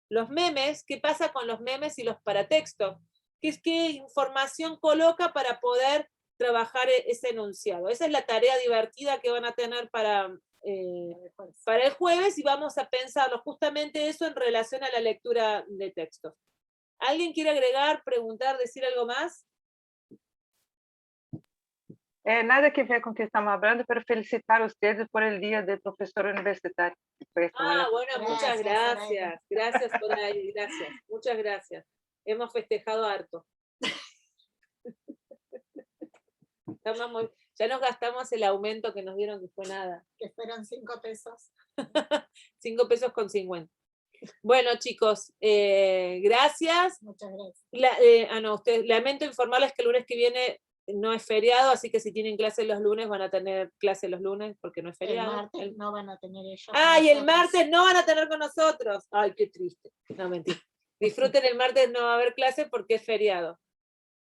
los memes, qué pasa con los memes y los paratextos. ¿Qué información coloca para poder trabajar ese enunciado? Esa es la tarea divertida que van a tener para el jueves, y vamos a pensarlo justamente eso en relación a la lectura de textos. ¿Alguien quiere agregar, preguntar, decir algo más? Nada que ver com o que estamos hablando, pero felicitar a ustedes por el Día del Profesor Universitario. Bueno, muchas Gracias, gracias. Gracias por ahí, gracias. Muchas gracias. Hemos festejado harto. Ya nos gastamos el aumento que nos dieron, que fue nada. Que fueron 5 pesos. 5 pesos con 50. Bueno, chicos, gracias. Muchas gracias. Ustedes, lamento informarles que el lunes que viene no es feriado, así que si tienen clase los lunes, van a tener clase los lunes, porque no es feriado. El martes no van a tener ellos. Y el martes no van a tener con nosotros. Ay, qué triste. No, mentira. Disfruten el martes, no va a haber clase porque es feriado.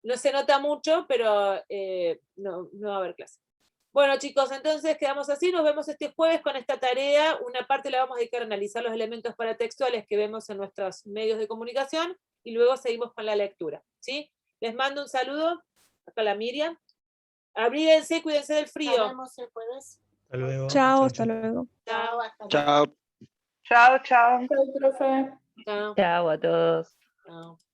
No se nota mucho, pero no va a haber clase. Bueno, chicos, entonces quedamos así. Nos vemos este jueves con esta tarea. Una parte la vamos a dedicar a analizar los elementos paratextuales que vemos en nuestros medios de comunicación y luego seguimos con la lectura. ¿Sí? Les mando un saludo. Acá la Miriam. Abríguense, cuídense del frío. Nos vemos el jueves. Hasta luego. Chao, hasta luego. Chao, hasta luego. Chao. Chao, chao. Chao, profe. Chao. Chao a todos. Chao.